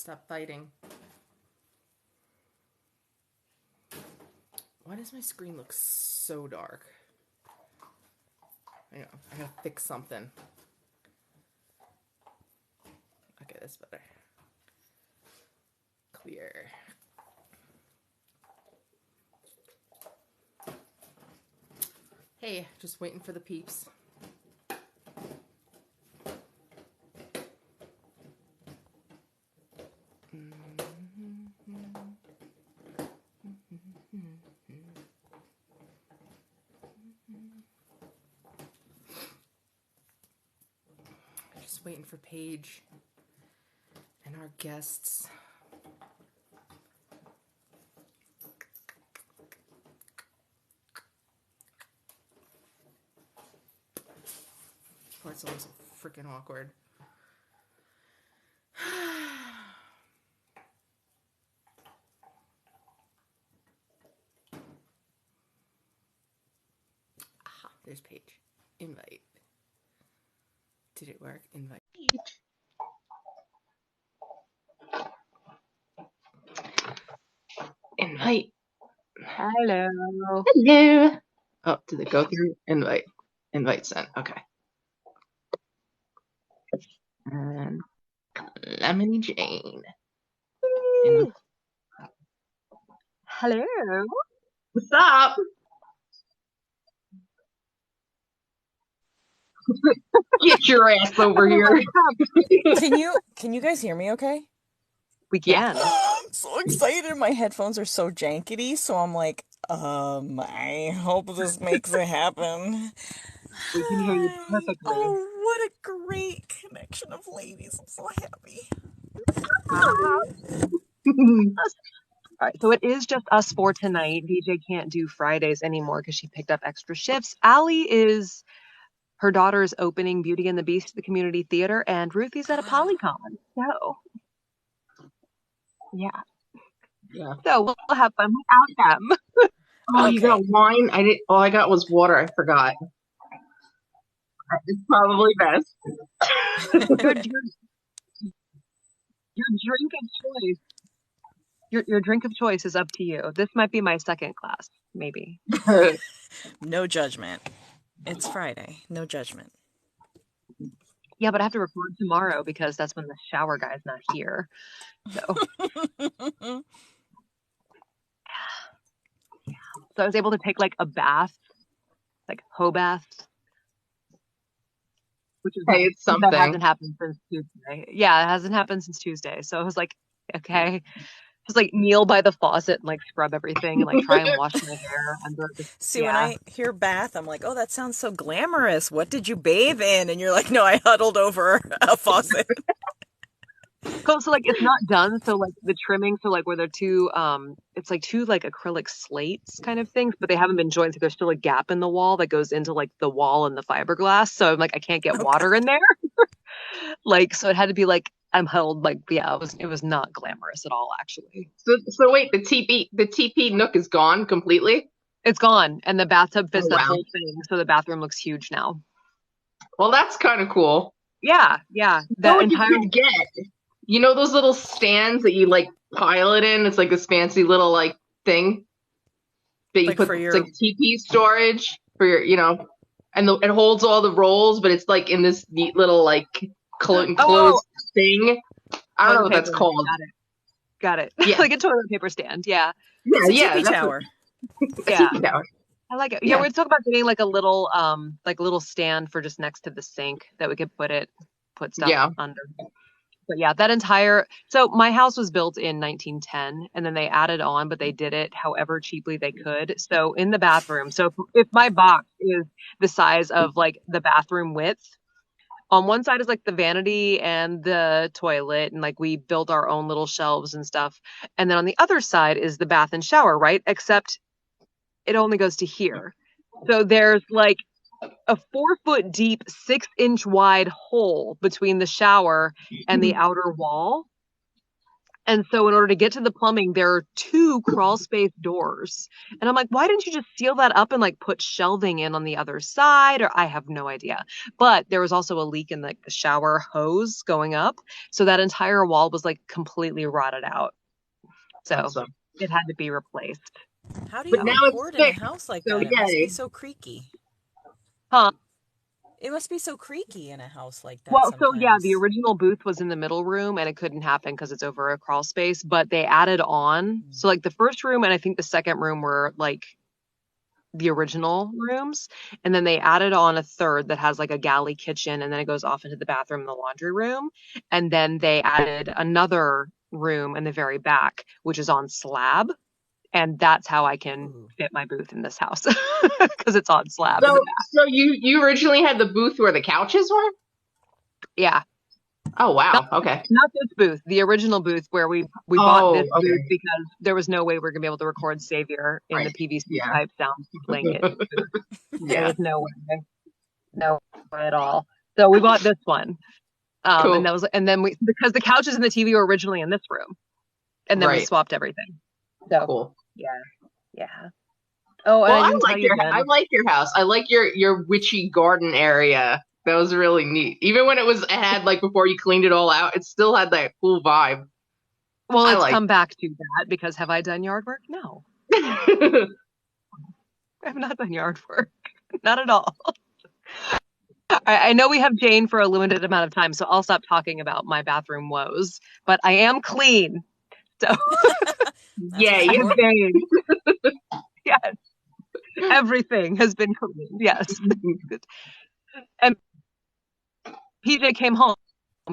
Stop fighting. Why does my screen look so dark? I gotta fix something. Okay, that's better. Clear. Hey, just waiting for the peeps. Just waiting for Paige and our guests. Oh, it's always freaking awkward. Aha, there's Paige. Invite. Did it work? Invite. Invite. Hello. Hello. Oh, did it go through? Invite. Invite sent. Okay. And Lemony Jane. Hello. What's up? Get your ass over here. Can you guys hear me okay? We can. I'm so excited. My headphones are so jankety, so I'm like, I hope this makes it happen. We can hear you perfectly. Oh, what a great connection of ladies. I'm so happy. All right, so it is just us four tonight. VJ can't do Fridays anymore because she picked up extra shifts. Allie is, her daughter is opening Beauty and the Beast at the community theater, and Ruthie's at a Polycon. So, yeah. So we'll have fun without them. Oh, you got wine? I didn't. All I got was water. I forgot. It's probably best. Your drink of choice. Your drink of choice is up to you. This might be my second class, maybe. No judgment. It's Friday. No judgment. Yeah, but I have to record tomorrow because that's when the shower guy's not here. So, so I was able to take like a bath, like hoe bath, which is it's something. That hasn't happened since Tuesday. Yeah, it hasn't happened since Tuesday. So I was like, okay. Just like kneel by the faucet and like scrub everything and like try and wash my hair under the See, when I hear bath, I'm like, oh, that sounds so glamorous. What did you bathe in? And you're like, no, I huddled over a faucet. Cool. So like it's not done. So like the trimming, so like where they're two, it's like two like acrylic slates kind of things, but they haven't been joined. So there's still a gap in the wall that goes into like the wall and the fiberglass. So I'm like, I can't get water in there. Like, so it had to be like, I'm held like, yeah, it was not glamorous at all, actually. So wait, the TP nook is gone completely? It's gone, and the bathtub fits that whole thing, so the bathroom looks huge now. Well, that's kind of cool. Yeah. That entire you could get. You know those little stands that you like pile it in? It's like this fancy little like thing that you like put it's like TP storage for your, you know, and it holds all the rolls, but it's like in this neat little like enclosed thing. I don't know what that's called. Got it. Yeah. Like a toilet paper stand. Yeah. Yeah. TP tower. Yeah. TP tower. I like it. Yeah, we're talking about getting like a little stand for just next to the sink that we could put stuff under. But yeah, that entire, so my house was built in 1910 and then they added on, but they did it however cheaply they could. So in the bathroom, so if my box is the size of like the bathroom width, on one side is like the vanity and the toilet, and like we built our own little shelves and stuff. And then on the other side is the bath and shower, right? Except it only goes to here. So there's like a 4-foot deep, 6-inch wide hole between the shower and the outer wall. And so in order to get to the plumbing, there are 2 crawl space doors. And I'm like, why didn't you just seal that up and like put shelving in on the other side? Or I have no idea. But there was also a leak in like the shower hose going up. So that entire wall was like completely rotted out. So awesome. It had to be replaced. How do you record in a house like that? It must be so creaky. Huh? It must be so creaky in a house like that. Well, sometimes. So yeah, the original booth was in the middle room and it couldn't happen because it's over a crawl space, but they added on. So like the first room and I think the second room were like the original rooms. And then they added on a third that has like a galley kitchen and then it goes off into the bathroom and the laundry room. And then they added another room in the very back, which is on slab. And that's how I can fit my booth in this house because it's on slab. So you originally had the booth where the couches were? Yeah. Oh wow. Okay. Not this booth, the original booth where we bought this booth because there was no way we were gonna be able to record Savior in the PVC pipe sound blanket booth. There was no way at all. So we bought this one. Cool. And then because the couches and the TV were originally in this room, and then we swapped everything. So cool. Yeah. Oh, well, I like your house. I like your witchy garden area. That was really neat. Even when it had like before you cleaned it all out, it still had that cool vibe. Well, it's come back to that because have I done yard work? No. I have not done yard work. Not at all. I know we have Jane for a limited amount of time, so I'll stop talking about my bathroom woes. But I am clean. So yeah. Yes. Everything has been cleaned. Yes. And PJ came home.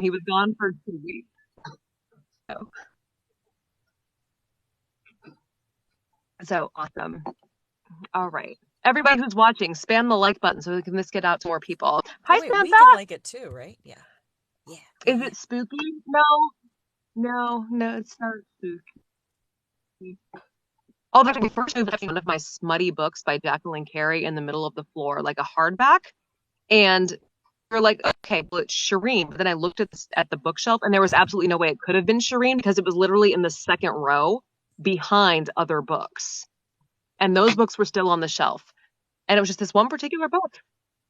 He was gone for 2 weeks. So awesome. All right. Everybody who's watching, spam the like button so we can get out to more people. Hi, Samantha. We can like it too, right? Yeah. Is it spooky? No, it's not spooky. Oh, we first moved one of my smutty books by Jacqueline Carey in the middle of the floor, like a hardback. And we're like, okay, well, it's Shireen. But then I looked at the bookshelf and there was absolutely no way it could have been Shireen because it was literally in the second row behind other books. And those books were still on the shelf. And it was just this one particular book,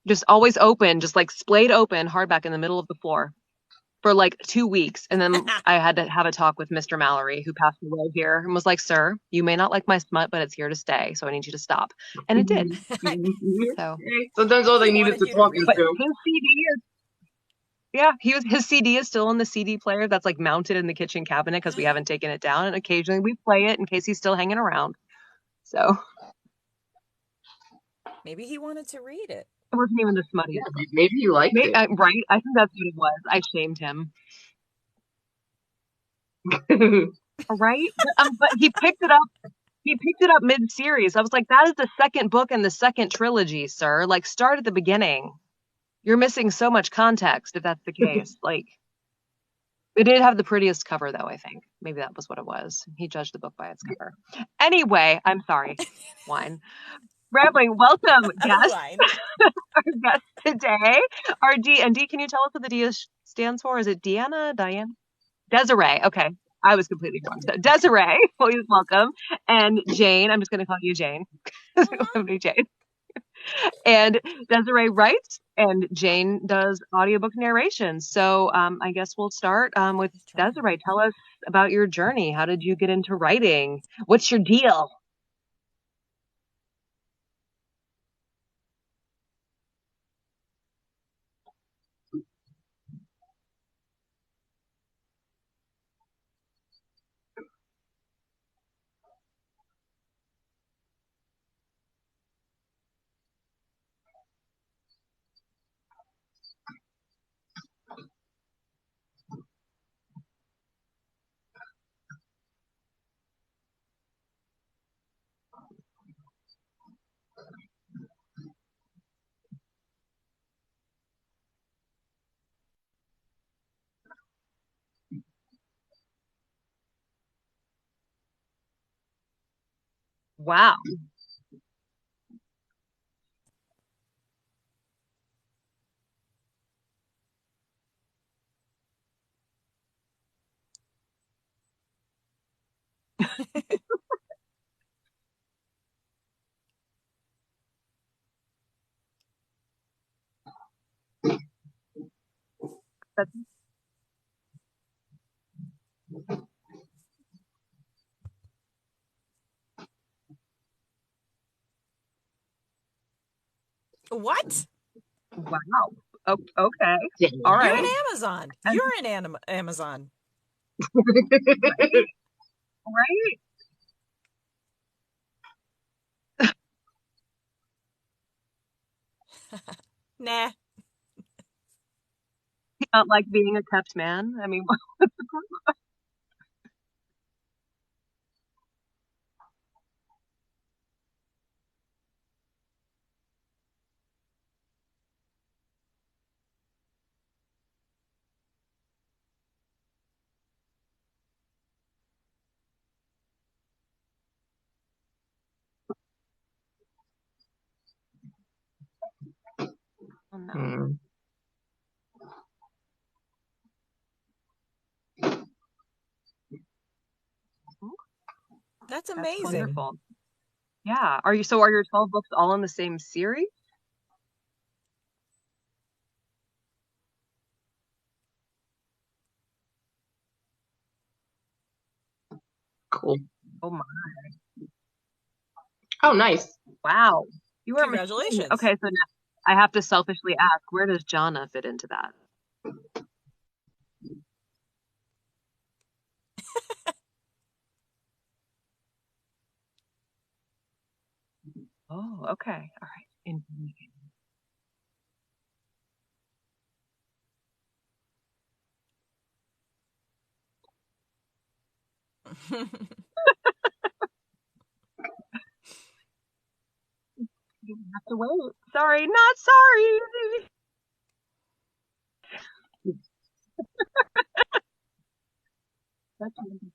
just always open, just like splayed open, hardback in the middle of the floor for like 2 weeks. And then I had to have a talk with Mr. Mallory, who passed away here, and was like, sir, you may not like my smut, but it's here to stay. So I need you to stop. And it did. So sometimes all they need is to talk to. His CD his CD is still in the CD player that's like mounted in the kitchen cabinet because we haven't taken it down. And occasionally we play it in case he's still hanging around. So maybe he wanted to read it. It wasn't even the smutty. Yeah, maybe he liked it. Right? I think that's what it was. I shamed him. Right? But he picked it up. He picked it up mid-series. I was like, that is the second book in the second trilogy, sir. Like, start at the beginning. You're missing so much context if that's the case. Like, it did have the prettiest cover, though, I think. Maybe that was what it was. He judged the book by its cover. Anyway, I'm sorry. Wine. Rambling, welcome, guest. Our guest today, our D. And D, can you tell us what the D stands for? Is it Deanna? Diane? Desiree. Okay. I was completely wrong. So Desiree, please welcome. And Jane, I'm just going to call you Jane. Jane. And Desiree writes, and Jane does audiobook narration. So I guess we'll start with Desiree. Tell us about your journey. How did you get into writing? What's your deal? Wow. What? Wow. Oh, okay. All right. You're an Amazon. You're an Amazon. Right? Nah. Not like being a kept man. I mean, oh no. Hmm. That's amazing. That's wonderful. Yeah. Are your 12 books all in the same series? Cool. Oh my. Oh, nice. Wow. You are Congratulations. Okay, so now I have to selfishly ask, where does Jana fit into that? Oh, okay. All right. You have to wait. Sorry, not sorry. That's wonderful.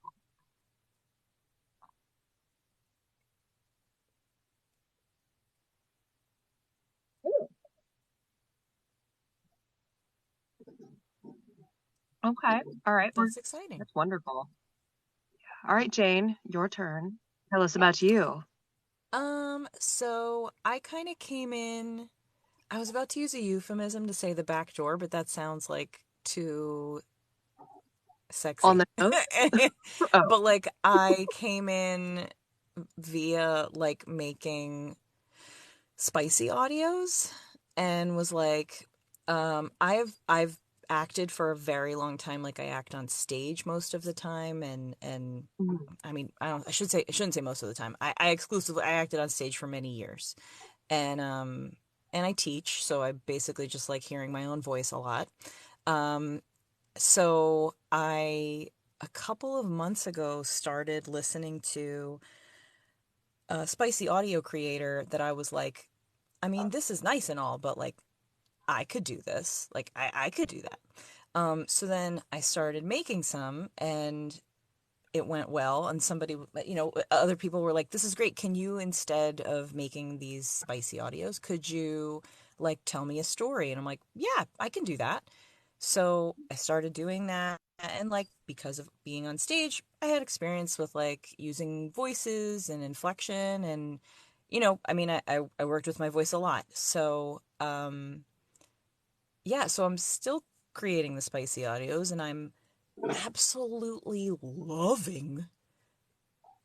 Okay. All right. That's exciting. That's wonderful. All right, Jane, your turn. Tell us about you. So I kind of came in, I was about to use a euphemism to say the back door, but that sounds like too sexy. On the note? Oh. But like I came in via like making spicy audios and was like, I've acted for a very long time. Like I act on stage most of the time, and Mhm. I mean, I shouldn't say most of the time. I exclusively I acted on stage for many years, and I teach, so I basically just like hearing my own voice a lot. Um, so I a couple of months ago started listening to a spicy audio creator that I was like, I mean, this is nice and all, but like I could do this. Like I could do that. So then I started making some and it went well. And somebody, other people were like, this is great. Can you, instead of making these spicy audios, could you like tell me a story? And I'm like, yeah, I can do that. So I started doing that. And like, because of being on stage, I had experience with like using voices and inflection and, I mean, I worked with my voice a lot. So, yeah, so I'm still creating the spicy audios and I'm absolutely loving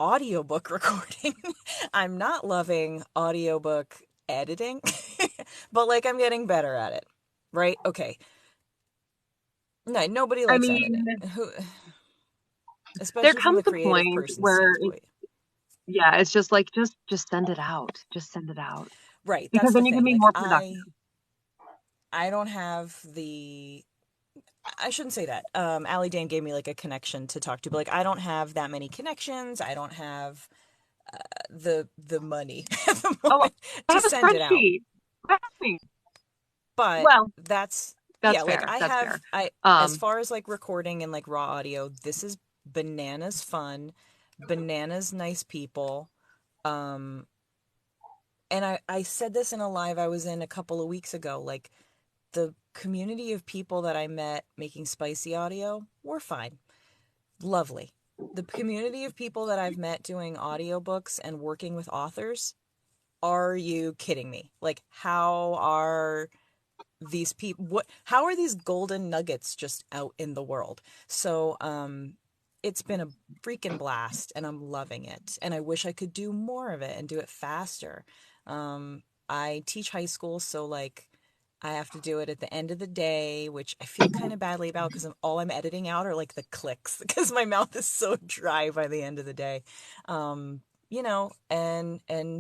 audiobook recording. I'm not loving audiobook editing, but like I'm getting better at it. Right? Okay. No, nobody likes editing. Especially there comes from the a creative point person's where standpoint. yeah, it's just like just send it out. Just send it out. Right. Because That's then the you thing. can be Like more productive. I don't have the I shouldn't say that. Allie Dan gave me like a connection to talk to, but like I don't have that many connections. I don't have the money at the moment I to have a send it out. spreadsheet. But well, that's yeah, like fair. I That's have fair. as far as like recording and like raw audio, this is bananas fun, bananas nice people. Um and I said this in a live I was in a couple of weeks ago, like the community of people that I met making spicy audio were fine. Lovely. The community of people that I've met doing audiobooks and working with authors, are you kidding me? Like, how are these people, how are these golden nuggets just out in the world? So, it's been a freaking blast and I'm loving it. And I wish I could do more of it and do it faster. I teach high school, so like I have to do it at the end of the day, which I feel kind of badly about because all I'm editing out are like the clicks because my mouth is so dry by the end of the day. And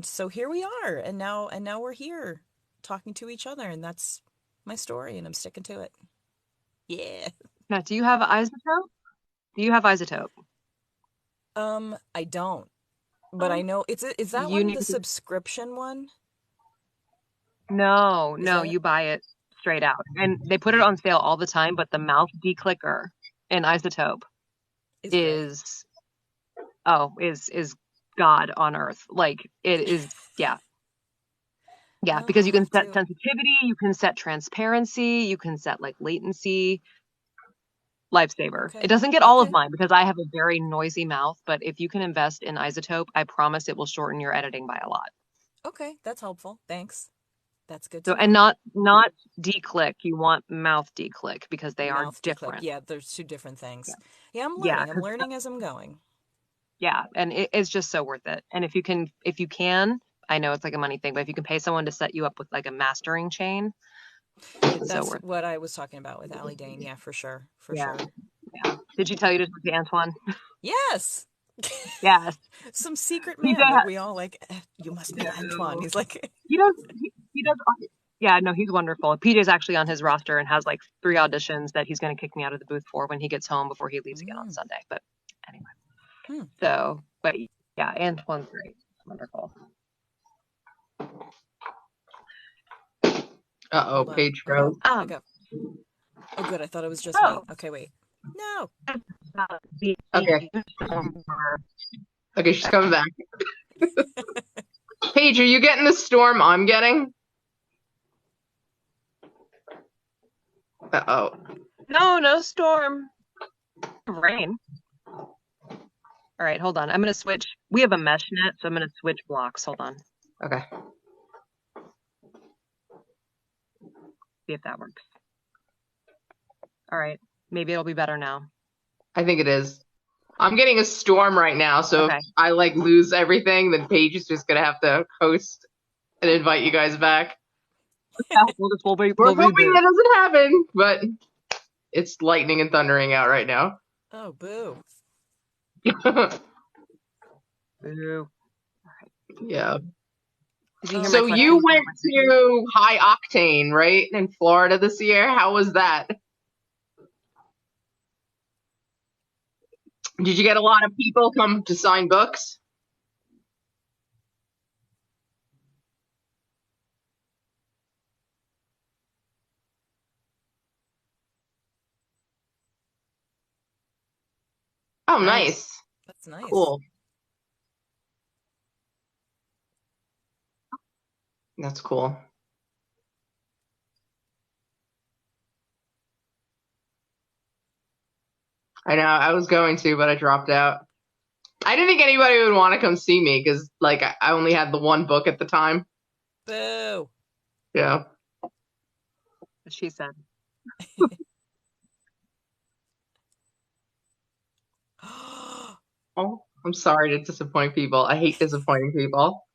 so here we are, and now we're here talking to each other, and that's my story, and I'm sticking to it. Yeah. Now, do you have iZotope? Do you have iZotope? I don't, but I know is that one the subscription one? No, you buy it straight out, and they put it on sale all the time. But the mouth declicker in iZotope is God on earth. Like it is, yeah. Yeah, because you can set sensitivity, you can set transparency, you can set like latency. Lifesaver. Okay. It doesn't get all of mine because I have a very noisy mouth, but if you can invest in iZotope, I promise it will shorten your editing by a lot. Okay, that's helpful. Thanks. That's good. So, and not declick. You want mouth declick because they are different. Yeah, there's two different things. Yeah, I'm learning. I'm learning as I'm going. Yeah, and it's just so worth it. And if you can, I know it's like a money thing, but if you can pay someone to set you up with like a mastering chain, that's what I was talking about with Allie Dane. Yeah, for sure. Sure. Yeah. Did you tell you to talk to Antoine? Yes. Yes. Some secret man that we all like. You must be Antoine. He's like he does. Yeah, no, he's wonderful. PJ's actually on his roster and has like 3 auditions that he's going to kick me out of the booth for when he gets home before he leaves again on Sunday. But anyway, so but yeah, Antoine's great, wonderful. Page froze. Oh, good. I thought it was just me. Okay, wait. No. Okay. Okay, she's coming back. Paige, are you getting the storm I'm getting? Uh-oh. No storm. Rain. All right, hold on. I'm going to switch. We have a mesh net, so I'm going to switch blocks. Hold on. Okay. See if that works. All right. Maybe it'll be better now. I think it is. I'm getting a storm right now, so if I like lose everything, then Paige is just gonna have to host and invite you guys back. Yeah, we're hoping that doesn't happen, but it's lightning and thundering out right now. Oh, boo. Boo. Yeah. So you went to High Octane, right, in Florida this year? How was that? Did you get a lot of people come to sign books? Oh, nice. That's nice. Cool. That's cool. I know, I was going to, but I dropped out. I didn't think anybody would want to come see me because, like, I only had the one book at the time. Boo. Yeah. She said. Oh, I'm sorry to disappoint people. I hate disappointing people.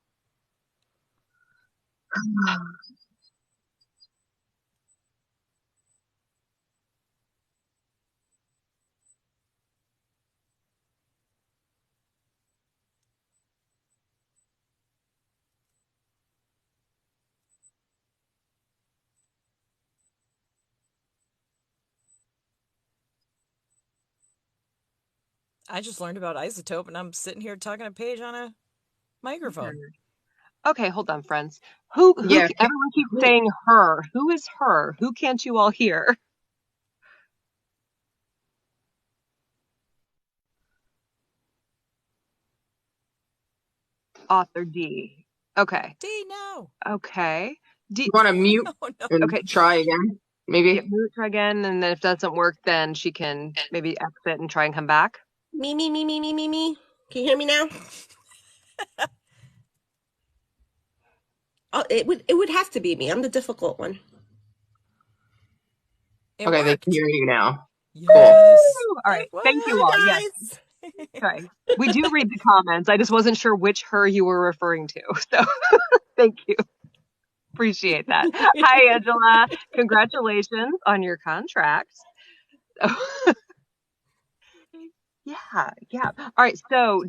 I just learned about iZotope, and I'm sitting here talking to Paige on a microphone. Okay, hold on, friends. Who everyone keeps saying her. Who is her? Who can't you all hear? Author D. Okay. D, no. Okay. D. You want to mute? No. And try again? Maybe. Try again, and then if that doesn't work, then she can maybe exit and try and come back. Me, me, me, me, me, me, me. Can you hear me now? Oh, it would have to be me. I'm the difficult one. Okay, they can hear you now. Yes. Cool. All right. Thank you all. Yes. Sorry. We do read the comments. I just wasn't sure which her you were referring to. So thank you. Appreciate that. Hi, Angela. Congratulations on your contract. Yeah. All right. So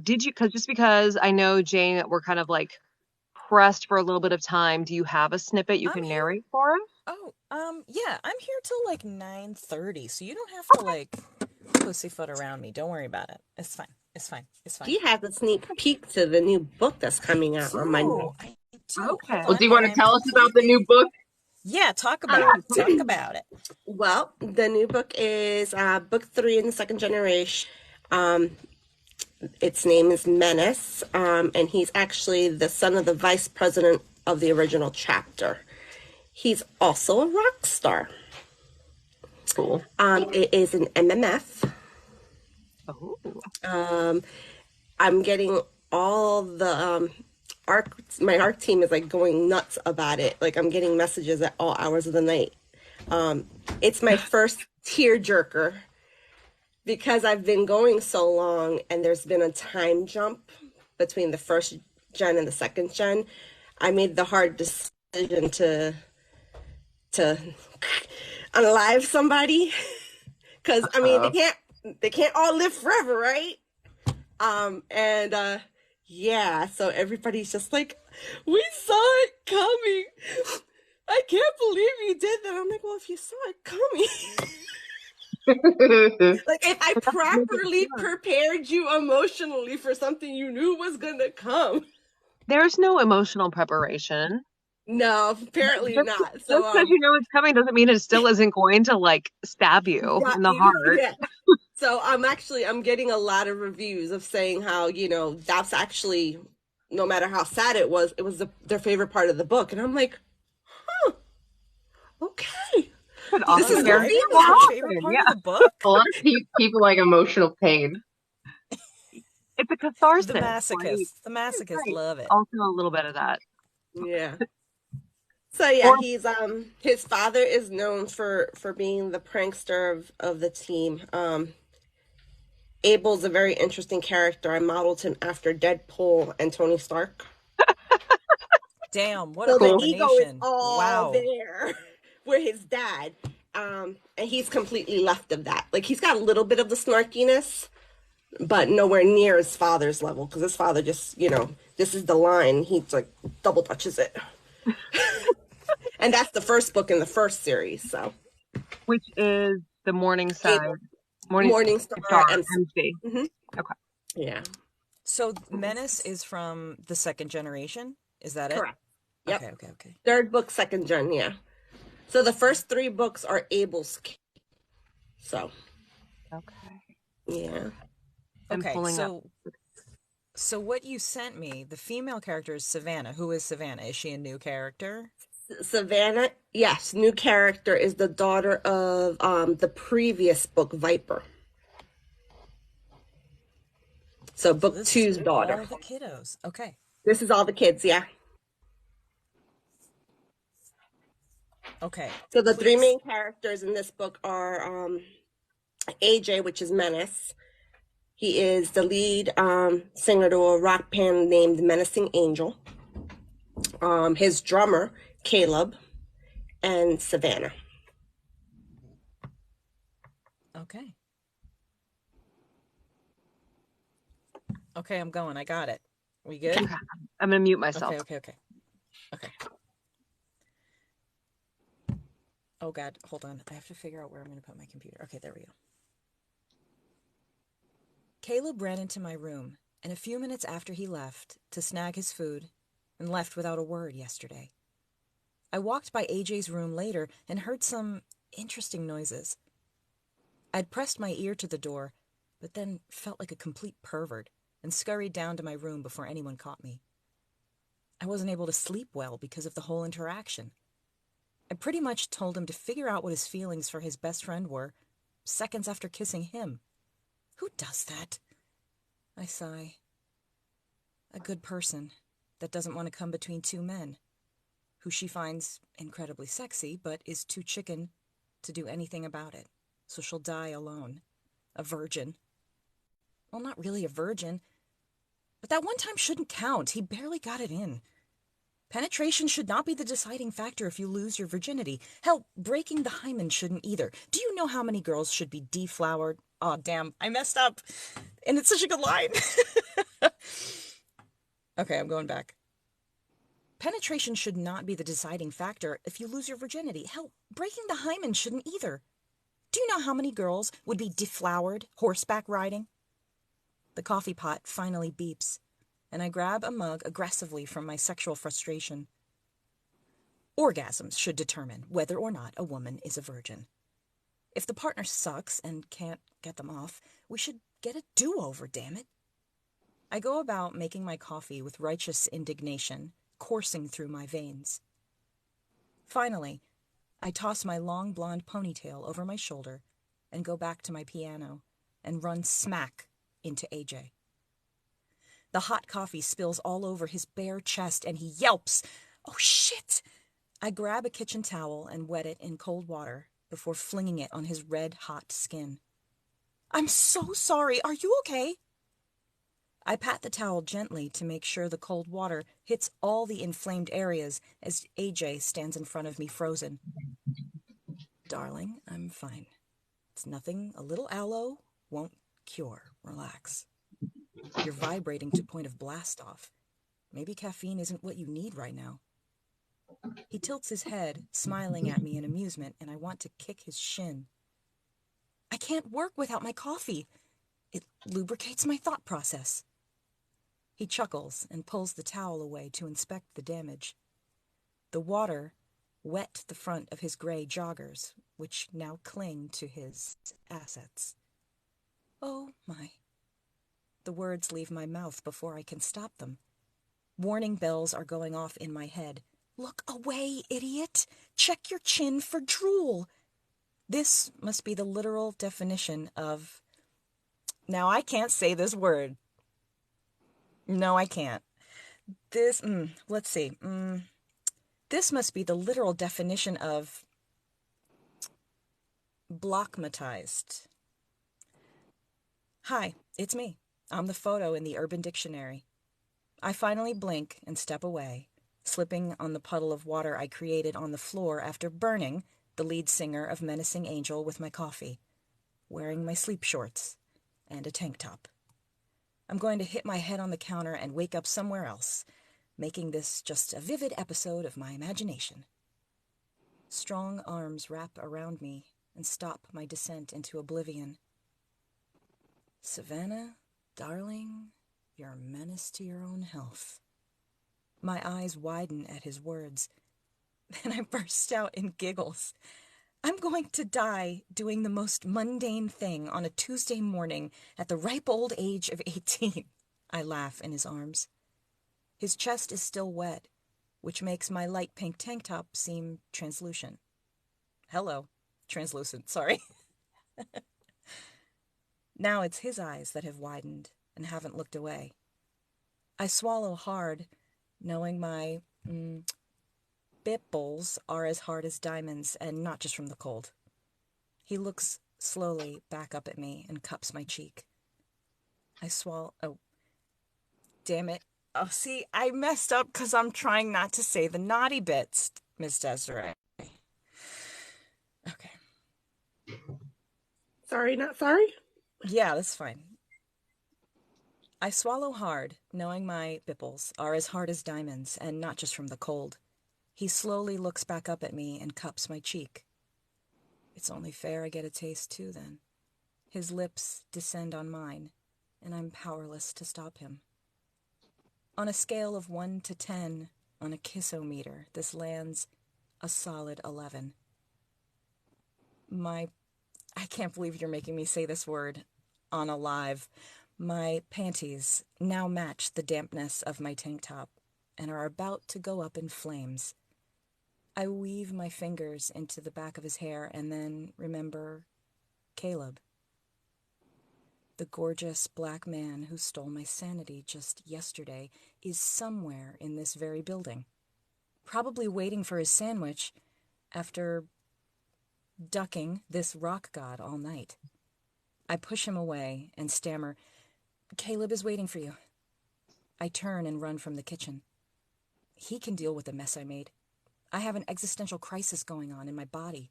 because I know, Jane, that we're kind of like pressed for a little bit of time, do you have a snippet you can narrate for us? Oh, yeah, I'm here till like 9:30, so you don't have to like pussyfoot around me. Don't worry about it. It's fine. It's fine. She has a sneak peek to the new book that's coming out on Monday. I do. Okay. Well, do you want to tell us about the new book? Yeah, talk about it. Talk about it. Well, the new book is book 3 in the second generation. Its name is Menace, and he's actually the son of the vice president of the original chapter. He's also a rock star. Cool. It is an MMF. I'm getting all the my ARC team is like going nuts about it. Like I'm getting messages at all hours of the night. It's my first tearjerker because I've been going so long and there's been a time jump between the first gen and the second gen. I made the hard decision to unalive somebody because I mean they can't all live forever, right? Yeah, so everybody's just like, we saw it coming. I can't believe you did that. I'm like, well, if you saw it coming, like if I properly prepared you emotionally for something you knew was gonna come. There's no emotional preparation. No, apparently not. So just because you know it's coming doesn't mean it still isn't going to like stab you in the heart. Yeah. So I'm getting a lot of reviews of saying how, that's actually, no matter how sad it was their favorite part of the book. And I'm like, huh, okay. This is very favorite part of the book. A lot of people like emotional pain. It's a catharsis. The masochists love it. Also a little bit of that. Yeah. So yeah, he's his father is known for being the prankster of the team. Abel's a very interesting character. I modeled him after Deadpool and Tony Stark. Damn, what a combination. The ego is all there with his dad. And he's completely left of that. Like he's got a little bit of the snarkiness, but nowhere near his father's level, because his father just, this is the line. He like double touches it. And that's the first book in the first series, so. Which is the Morningstar MC. Mm-hmm. Okay. Yeah. So Menace is from the second generation? Is that it? Correct. Yep. Okay. Third book, second gen, yeah. So the first 3 books are Abel's kid. So. Okay. Yeah. Okay, so what you sent me, the female character is Savannah. Who is Savannah? Is she a new character? Savannah, yes, new character, is the daughter of the previous book, Viper. So book 2's daughter. All the kiddos. Okay. This is all the kids, yeah. Okay. So the 3 main characters in this book are AJ, which is Menace. He is the lead singer to a rock band named Menacing Angel. His drummer, Caleb, and Savannah. Okay. Okay, I'm going. I got it. We good? I'm going to mute myself. Okay. Oh, God. Hold on. I have to figure out where I'm going to put my computer. Okay, there we go. Caleb ran into my room, and a few minutes after he left to snag his food, and left without a word yesterday. I walked by AJ's room later and heard some interesting noises. I'd pressed my ear to the door, but then felt like a complete pervert and scurried down to my room before anyone caught me. I wasn't able to sleep well because of the whole interaction. I pretty much told him to figure out what his feelings for his best friend were seconds after kissing him. Who does that? I sigh. A good person that doesn't want to come between two men, who she finds incredibly sexy, but is too chicken to do anything about it, so she'll die alone. A virgin. Well, not really a virgin, but that one time shouldn't count. He barely got it in. Penetration should not be the deciding factor if you lose your virginity. Hell, breaking the hymen shouldn't either. Do you know how many girls should be deflowered? Aw, damn, I messed up. And it's such a good line. Okay, I'm going back. Penetration should not be the deciding factor if you lose your virginity. Hell, breaking the hymen shouldn't either. Do you know how many girls would be deflowered horseback riding? The coffee pot finally beeps, and I grab a mug aggressively from my sexual frustration. Orgasms should determine whether or not a woman is a virgin. If the partner sucks and can't get them off, we should get a do-over, damn it. I go about making my coffee with righteous indignation coursing through my veins. Finally, I toss my long blonde ponytail over my shoulder and go back to my piano and run smack into AJ. The hot coffee spills all over his bare chest and he yelps. Oh, shit! I grab a kitchen towel and wet it in cold water before flinging it on his red-hot skin. I'm so sorry. Are you okay? I pat the towel gently to make sure the cold water hits all the inflamed areas as AJ stands in front of me frozen. Darling, I'm fine. It's nothing a little aloe won't cure. Relax. You're vibrating to point of blast-off. Maybe caffeine isn't what you need right now. He tilts his head, smiling at me in amusement, and I want to kick his shin. I can't work without my coffee. It lubricates my thought process. He chuckles and pulls the towel away to inspect the damage. The water wet the front of his gray joggers, which now cling to his assets. Oh, my. The words leave my mouth before I can stop them. Warning bells are going off in my head. Look away, idiot! Check your chin for drool! This must be the literal definition of... Now, I can't say this word. No, I can't. Let's see. This must be the literal definition of... blockmatized. Hi, it's me. I'm the photo in the Urban Dictionary. I finally blink and step away, slipping on the puddle of water I created on the floor after burning the lead singer of Menacing Angel with my coffee, wearing my sleep shorts and a tank top. I'm going to hit my head on the counter and wake up somewhere else, making this just a vivid episode of my imagination. Strong arms wrap around me and stop my descent into oblivion. Savannah, darling, you're a menace to your own health. My eyes widen at his words. Then I burst out in giggles. I'm going to die doing the most mundane thing on a Tuesday morning at the ripe old age of 18. I laugh in his arms. His chest is still wet, which makes my light pink tank top seem translucent. Hello. Translucent, sorry. Now it's his eyes that have widened and haven't looked away. I swallow hard, knowing my bipples are as hard as diamonds, and not just from the cold. He looks slowly back up at me and cups my cheek. I swallow... Oh, damn it. Oh, see, I messed up because I'm trying not to say the naughty bits, Miss Desiree. Okay. Sorry, not sorry? Yeah, that's fine. I swallow hard, knowing my bipples are as hard as diamonds, and not just from the cold. He slowly looks back up at me and cups my cheek. It's only fair I get a taste too, then. His lips descend on mine, and I'm powerless to stop him. On a scale of 1 to 10, on a kissometer, this lands a solid 11. I can't believe you're making me say this word on a live. My panties now match the dampness of my tank top and are about to go up in flames. I weave my fingers into the back of his hair and then remember Caleb. The gorgeous black man who stole my sanity just yesterday is somewhere in this very building, probably waiting for his sandwich after ducking this rock god all night. I push him away and stammer, "Caleb is waiting for you." I turn and run from the kitchen. He can deal with the mess I made. I have an existential crisis going on in my body.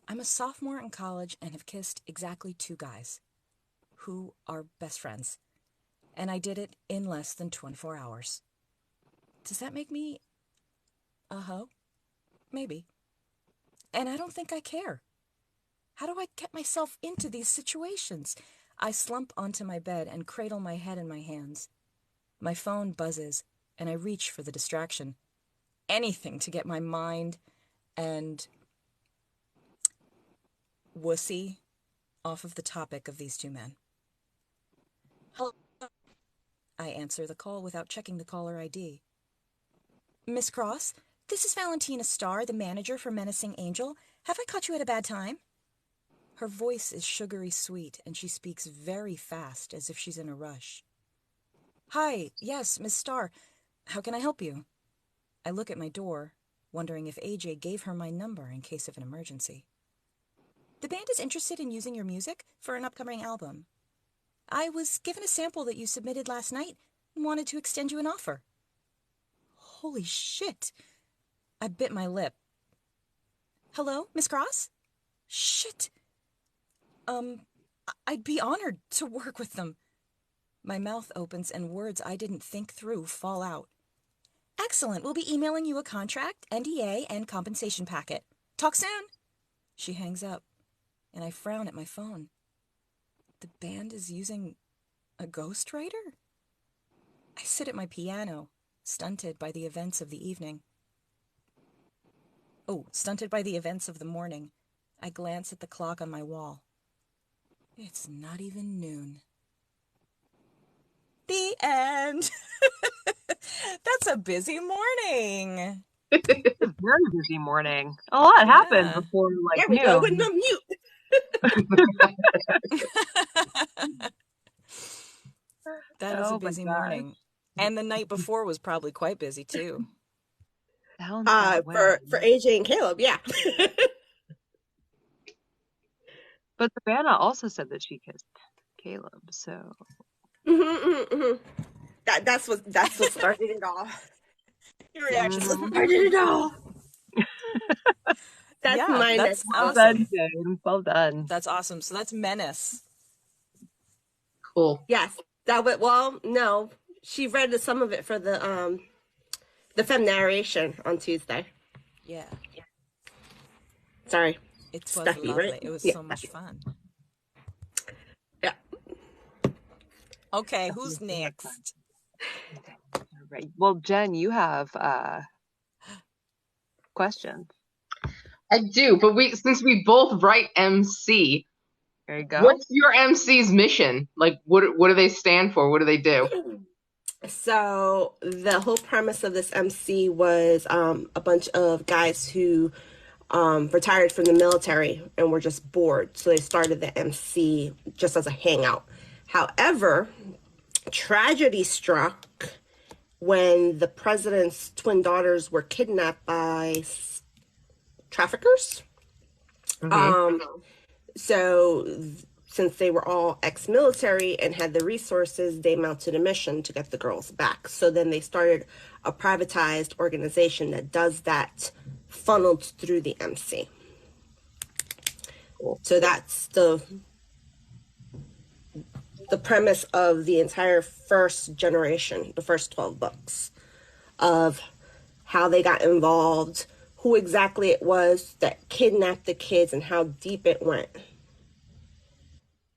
I'm a sophomore in college and have kissed exactly 2 guys who are best friends, and I did it in less than 24 hours. Does that make me a hoe? Maybe. And I don't think I care. How do I get myself into these situations? I slump onto my bed and cradle my head in my hands. My phone buzzes, and I reach for the distraction. Anything to get my mind and wussy off of the topic of these 2 men. Hello. I answer the call without checking the caller ID. Miss Cross, this is Valentina Starr, the manager for Menacing Angel. Have I caught you at a bad time? Her voice is sugary sweet, and she speaks very fast, as if she's in a rush. Hi, yes, Miss Starr. How can I help you? I look at my door, wondering if AJ gave her my number in case of an emergency. The band is interested in using your music for an upcoming album. I was given a sample that you submitted last night and wanted to extend you an offer. Holy shit. I bit my lip. Hello, Miss Cross? Shit. I'd be honored to work with them. My mouth opens and words I didn't think through fall out. Excellent. We'll be emailing you a contract, NDA, and compensation packet. Talk soon. She hangs up, and I frown at my phone. The band is using a ghostwriter? I sit at my piano, stunted by the events of the evening. Stunted by the events of the morning. I glance at the clock on my wall. It's not even noon. The end. That's a busy morning. It's a very busy morning. A lot happened before There we go with the mute. That is a busy morning. And the night before was probably quite busy too. For AJ and Caleb, yeah. But Savannah also said that she kissed Caleb, so That's what started it all. Your reaction started it all. That's mine. That's well awesome. done, Jane. Well done. That's awesome. So that's Menace. Cool. Yes. No. She read some of it for the Femme narration on Tuesday. Yeah. Sorry. It was Stuffy, lovely. right? It was Yeah. so much fun. Yeah. Okay, who's next? All right. Well, Jen, you have questions. I do, but since we both write MC, there you go. What's your MC's mission? Like, what do they stand for? What do they do? So the whole premise of this MC was a bunch of guys who retired from the military and were just bored. So they started the MC just as a hangout. However, tragedy struck when the president's twin daughters were kidnapped by traffickers. So since they were all ex-military and had the resources, they mounted a mission to get the girls back. So then they started a privatized organization that does that, funneled through the MC. Cool. So that's the premise of the entire first generation, the first 12 books, of how they got involved, who exactly it was that kidnapped the kids, and how deep it went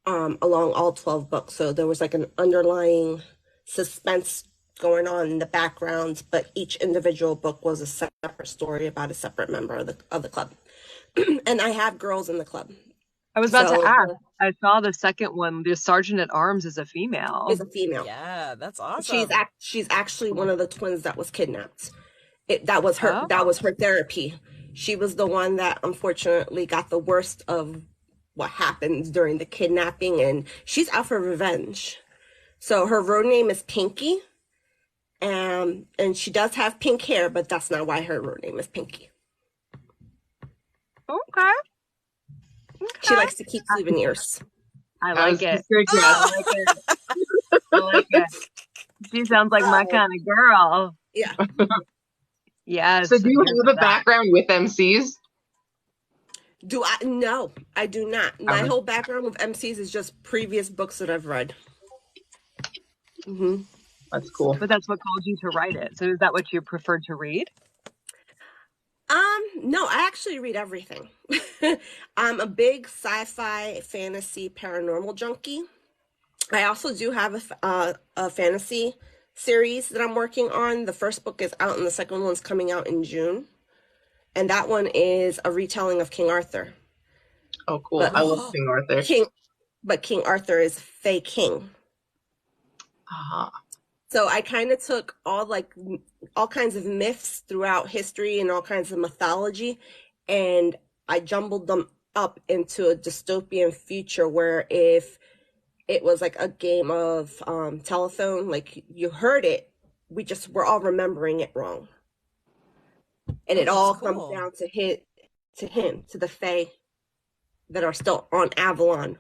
along all 12 books. So there was like an underlying suspense going on in the background, but each individual book was a separate story about a separate member of the club. And I have girls in the club. I was about to ask. I saw the second one. The sergeant at arms is a female. Is a female. Yeah, that's awesome. She's actually one of the twins that was kidnapped. That was her. That was her therapy. She was the one that unfortunately got the worst of what happens during the kidnapping, and she's out for revenge. So her road name is Pinky, and she does have pink hair, but that's not why her road name is Pinky. Okay. She likes to keep souvenirs. I like it. I like it. She sounds like my kind of girl. Yeah. Yes. So do you have a background with MCs? No, I do not. My whole background with MCs is just previous books that I've read. Mm-hmm. That's cool. But that's what called you to write it. So is that what you prefer to read? No, I actually read everything. I'm a big sci-fi, fantasy, paranormal junkie. I also do have a fantasy series that I'm working on. The first book is out and the second one's coming out in June. And that one is a retelling of King Arthur. Oh, cool. I love King Arthur. King Arthur is Fey King. Uh-huh. So I kind of took all kinds of myths throughout history and all kinds of mythology, and I jumbled them up into a dystopian future where if it was like a game of telephone, like you heard it, we're all remembering it wrong. And it all comes down to to the Fae that are still on Avalon.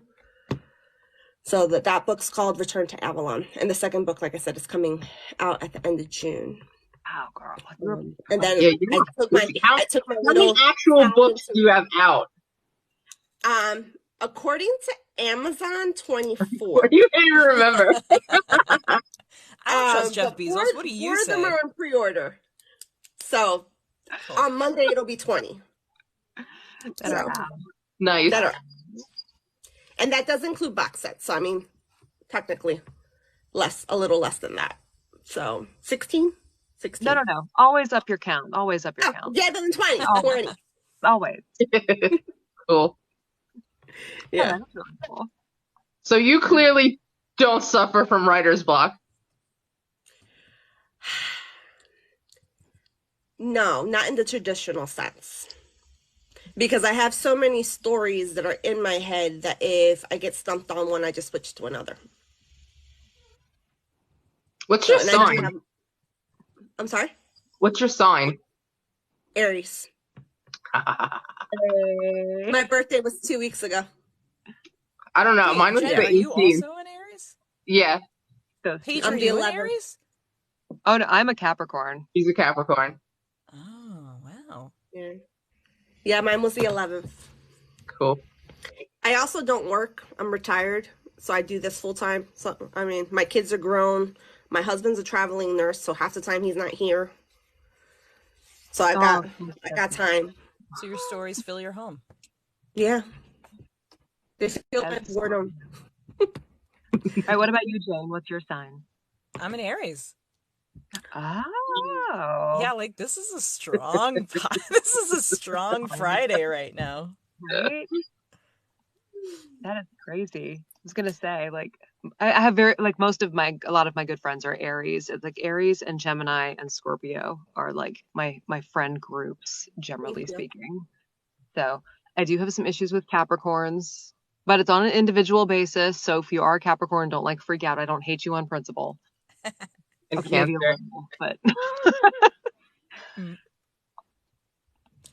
So that book's called Return to Avalon. And the second book, like I said, is coming out at the end of June. Oh, girl. And then I took my how many actual books do you have out? According to Amazon, 24. You can't even remember. I don't trust Jeff Bezos. What do you say? 4 of them are in pre-order. So on Monday, it'll be 20. Nice. And that does include box sets. So, I mean, technically, a little less than that. So, 16? 16. No. Always up your count. Always up your count. Yeah, then 20. 20. Always. Cool. Yeah. That's really cool. So, you clearly don't suffer from writer's block. No, not in the traditional sense. Because I have so many stories that are in my head that if I get stumped on one, I just switch to another. What's your sign? I'm sorry? What's your sign? Aries. My birthday was 2 weeks ago. I don't know. Mine was the 18th. Are you also an Aries? Yeah. Paige, are you an Aries? Oh, no, I'm a Capricorn. He's a Capricorn. Oh, wow. Yeah, mine was the 11th. Cool. I also don't work. I'm retired, so I do this full time. So, I mean, my kids are grown. My husband's a traveling nurse, so half the time he's not here. So I got time. So your stories fill your home. Yeah. They feel like boredom. All right, what about you, Jane? What's your sign? I'm an Aries. Oh. Yeah, like this is a strong Friday right now. Right? That is crazy. I was gonna say, like, I have a lot of my good friends are Aries. It's like Aries and Gemini and Scorpio are like my friend groups, generally speaking. So I do have some issues with Capricorns, but it's on an individual basis. So if you are a Capricorn, don't freak out. I don't hate you on principle. And Cancer.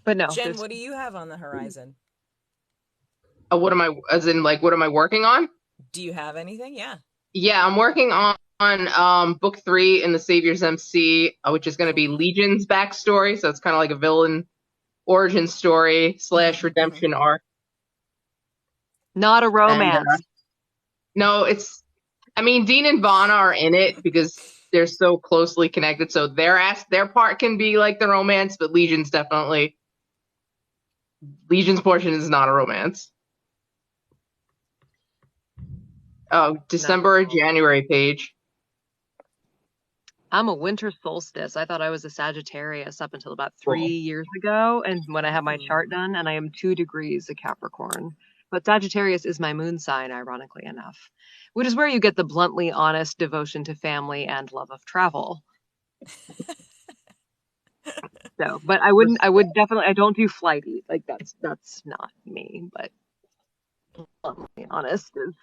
But no. Jen, what do you have on the horizon? What am I working on? Do you have anything? Yeah. Yeah, I'm working on book 3 in the Savior's MC, which is going to be Legion's backstory. So it's kind of like a villain origin story / redemption arc. Not a romance. And, no, Dean and Vanna are in it because they're so closely connected. So their part can be like the romance, but Legion's portion is not a romance. Oh, December or January, Paige? I'm a winter solstice. I thought I was a Sagittarius up until about 3 years ago. And when I had my chart done, and I am 2 degrees of Capricorn. But Sagittarius is my moon sign, ironically enough, which is where you get the bluntly honest devotion to family and love of travel. So, but I don't do flighty. Like that's not me, but bluntly honest, is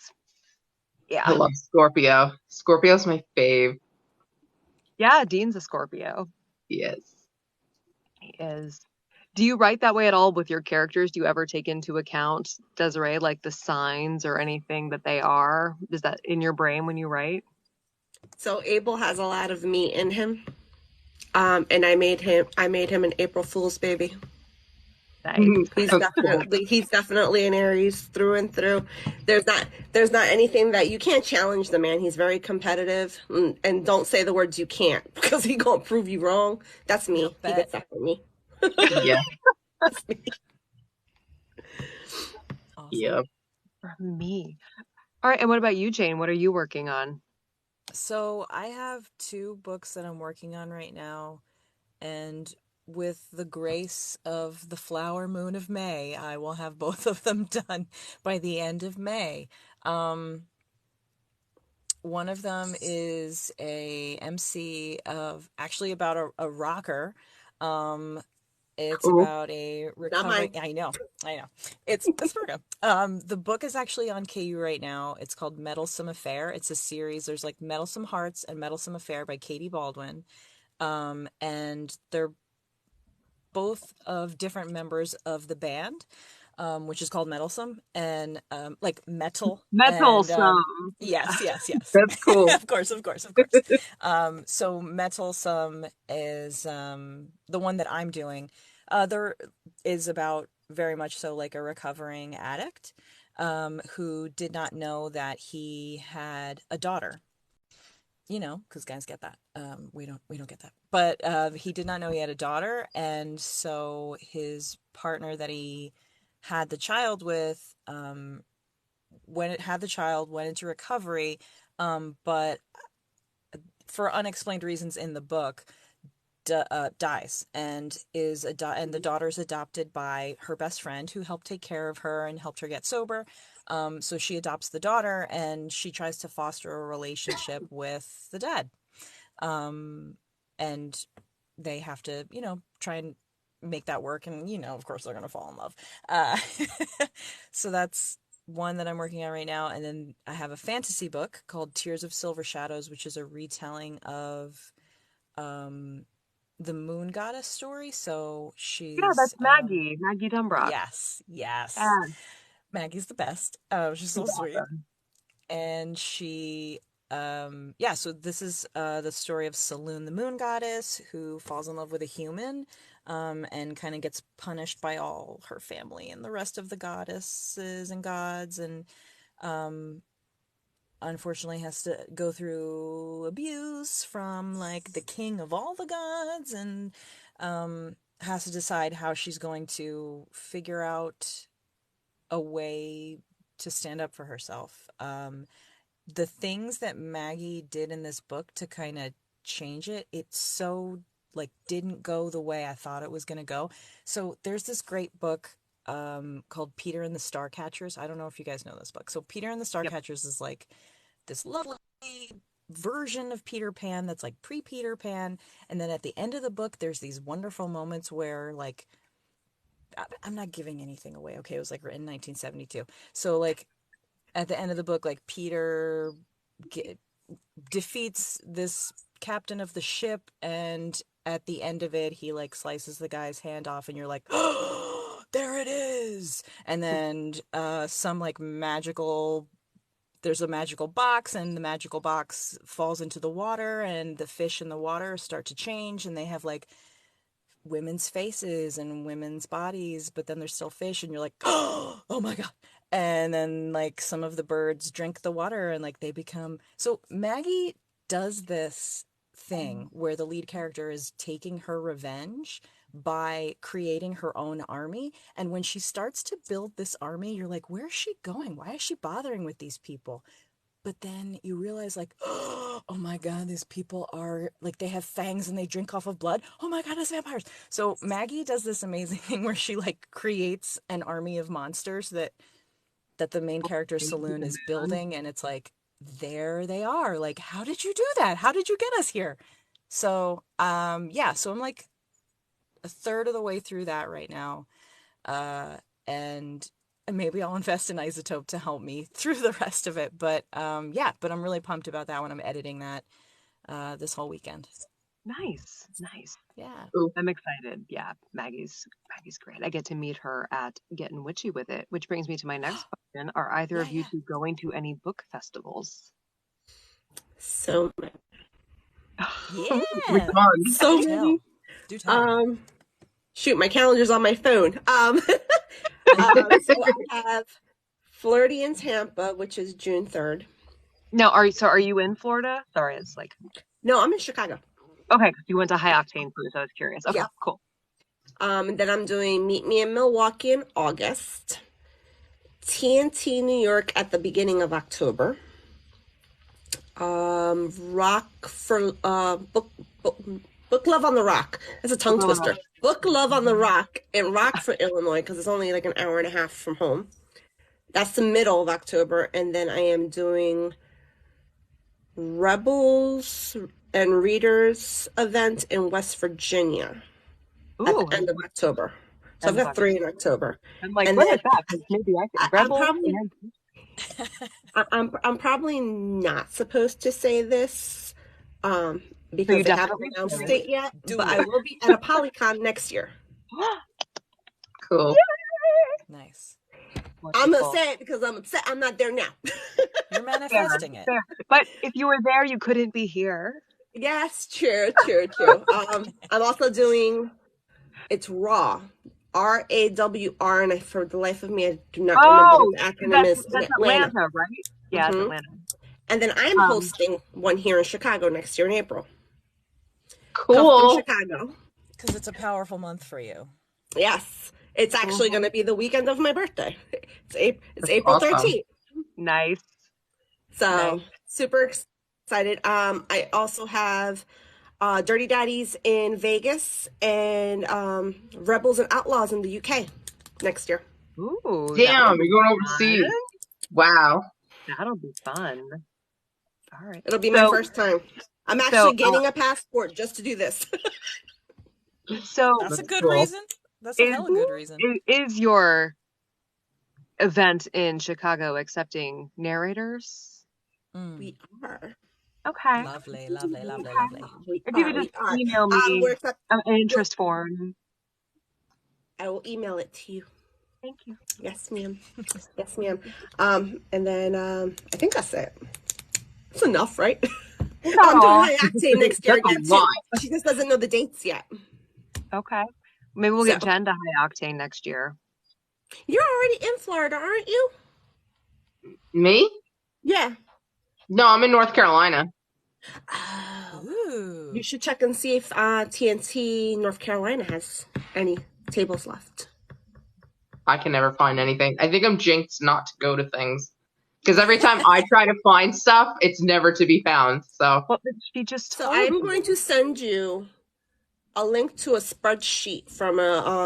I love Scorpio. Scorpio's my fave. Yeah, Dean's a Scorpio. Yes. He is. Do you write that way at all with your characters? Do you ever take into account, Desiree, like the signs or anything that they are? Is that in your brain when you write? So Abel has a lot of me in him. And I made him an April Fool's baby. Nice. He's definitely an Aries through and through. There's not anything that you can't challenge the man. He's very competitive, and don't say the words you can't because he gonna prove you wrong. That's me. He gets that from me. Yeah. That's me. Awesome. Yep. For me. All right, and what about you, Jane? What are you working on? So I have 2 books that I'm working on right now, and with the grace of the flower moon of May, I will have both of them done by the end of May. One of them is a MC of actually about a rocker. It's Cool. about a recovering. I know. It's Virgo. The book is actually on KU right now. It's called Meddlesome Affair. It's a series. There's like Meddlesome Hearts and Meddlesome Affair by Katie Baldwin. And they're both of different members of the band, which is called Meddlesome, and like metal. Meddlesome. And, yes. That's cool. Of course. So Meddlesome is the one that I'm doing. There is about very much so like a recovering addict who did not know that he had a daughter. You know, because guys get that. We don't get that. But he did not know he had a daughter, and so his partner that he had the child with, when it had the child, went into recovery, but for unexplained reasons in the book, dies and and the daughter's adopted by her best friend who helped take care of her and helped her get sober. So she adopts the daughter and she tries to foster a relationship with the dad. And they have to, try and make that work. And, of course they're going to fall in love. So that's one that I'm working on right now. And then I have a fantasy book called Tears of Silver Shadows, which is a retelling of, the moon goddess story. So she's that's Maggie Dumbrock. Yes. Maggie's the best. She's so sweet. Awesome. And she so this is the story of Saloon, the moon goddess, who falls in love with a human and kind of gets punished by all her family and the rest of the goddesses and gods, and unfortunately has to go through abuse from like the king of all the gods, and has to decide how she's going to figure out a way to stand up for herself. The things that Maggie did in this book to kind of change it so like didn't go the way I thought it was going to go. So there's this great book called Peter and the Starcatchers. I don't know if you guys know this book. So Peter and the Starcatchers is like this lovely version of Peter Pan that's like pre-Peter Pan. And then at the end of the book, there's these wonderful moments where like, I'm not giving anything away. Okay. It was like written in 1972. So like at the end of the book, like Peter defeats this captain of the ship. And at the end of it, he like slices the guy's hand off and you're like, oh, there it is. And then some like there's a magical box, and the magical box falls into the water, and the fish in the water start to change, and they have like women's faces and women's bodies, but then there's still fish, and you're like, oh my God. And then like some of the birds drink the water and like they become, so Maggie does this thing where the lead character is taking her revenge by creating her own army. And when she starts to build this army, you're like, where is she going? Why is she bothering with these people? But then you realize like, oh my God, these people are like, they have fangs and they drink off of blood. Oh my God, it's vampires. So Maggie does this amazing thing where she like creates an army of monsters that the main character Saloon is building. And it's like, there they are. Like, how did you do that? How did you get us here? So, so I'm like a third of the way through that right now. And maybe I'll invest in iZotope to help me through the rest of it. But but I'm really pumped about that when I'm editing that this whole weekend. Nice. Yeah. Ooh. I'm excited. Yeah, Maggie's great. I get to meet her at Getting Witchy with It, which brings me to my next question. Are either of you two going to any book festivals? So Yeah. So many. Do tell. Shoot, my calendar's on my phone. So I have Flirty in Tampa, which is June 3rd. No, are you in Florida? Sorry, it's like. No, I'm in Chicago. Okay, you went to High Octane too, so I was curious. Okay, cool. And then I'm doing Meet Me in Milwaukee in August. TNT New York at the beginning of October. Rock for Book Love on the Rock. That's a tongue twister. Book Love on the Rock in Rockford, Illinois, because it's only like an hour and a half from home. That's the middle of October. And then I am doing Rebels and Readers event in West Virginia at the end of October. So I've got 3 in October. I'm like, what is that? Maybe I could. Rebels. I'm probably not supposed to say this because they haven't announced it yet, but I will be at a Polycon next year. Cool. Nice. I'm going to say it because I'm upset I'm not there now. You're manifesting it. But if you were there, you couldn't be here. Yes, true. I'm also doing, it's RAW. RAWR, and for the life of me, I do not remember what the acronym is. That's Atlanta, right? Yeah, it's Atlanta. And then I'm hosting one here in Chicago next year in April. Cool. Chicago. Because it's a powerful month for you. Yes. It's actually going to be the weekend of my birthday. It's April 13th. Nice. So super excited. I also have Dirty Daddies in Vegas and Rebels and Outlaws in the UK next year. Ooh, damn, you're going overseas. Wow. That'll be fun. All right. It'll be my first time. I'm actually getting a passport just to do this. So that's a good reason. That's a hell of a good reason. Is your event in Chicago accepting narrators? We are. Okay. Lovely. If you could just email me an interest form. I will email it to you. Thank you. Yes, ma'am. Yes, ma'am. And then I think that's it. It's enough, right? I'm doing High Octane next year again too. She just doesn't know the dates yet. Okay. Maybe we'll get Jen to High Octane next year. You're already in Florida, aren't you? Me? Yeah. No, I'm in North Carolina. Ooh. You should check and see if TNT North Carolina has any tables left. I can never find anything. I think I'm jinxed not to go to things. Because every time I try to find stuff, it's never to be found. So I'm going to send you a link to a spreadsheet from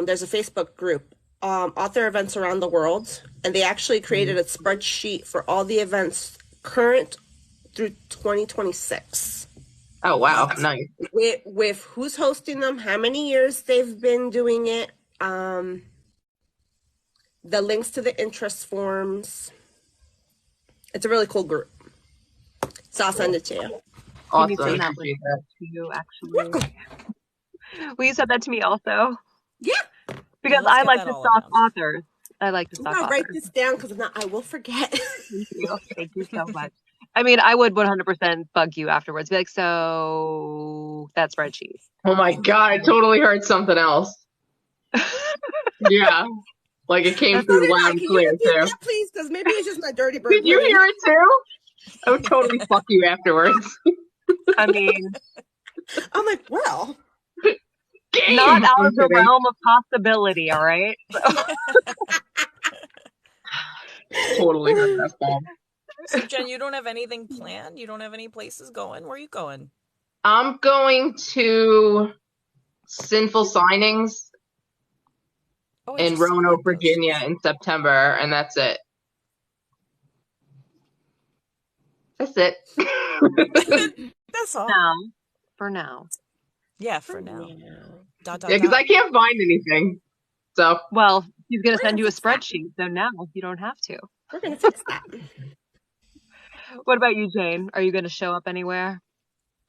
there's a Facebook group, Author Events Around the World, and they actually created a spreadsheet for all the events current through 2026. Oh wow, nice. With who's hosting them, how many years they've been doing it, the links to the interest forms. It's a really cool group. So I'll send it to you. Awesome. Can you send that link to you, actually? Will you send that to me also? Yeah. Because I like to stalk authors. I'm going to write this down because if not, I will forget. Thank you. Thank you so much. I mean, I would 100% bug you afterwards. Be like, so that spreadsheet. Oh my God, I totally heard something else. Yeah. Like it came through loud and clear too. Please, because maybe it's just my dirty bird. Did you hear it too? I would totally fuck you afterwards. I mean, I'm like, well, not out of the realm of possibility, all right? Totally heard that song. So Jen, you don't have anything planned? You don't have any places going? Where are you going? I'm going to Sinful Signings in Roanoke, Virginia in September, and that's it. That's it. That's all. For now. Yeah, for now. Yeah, because I can't find anything. So, well, he's going to send you a spreadsheet, so now you don't have to. We're going to fix that. What about you, Jane? Are you going to show up anywhere?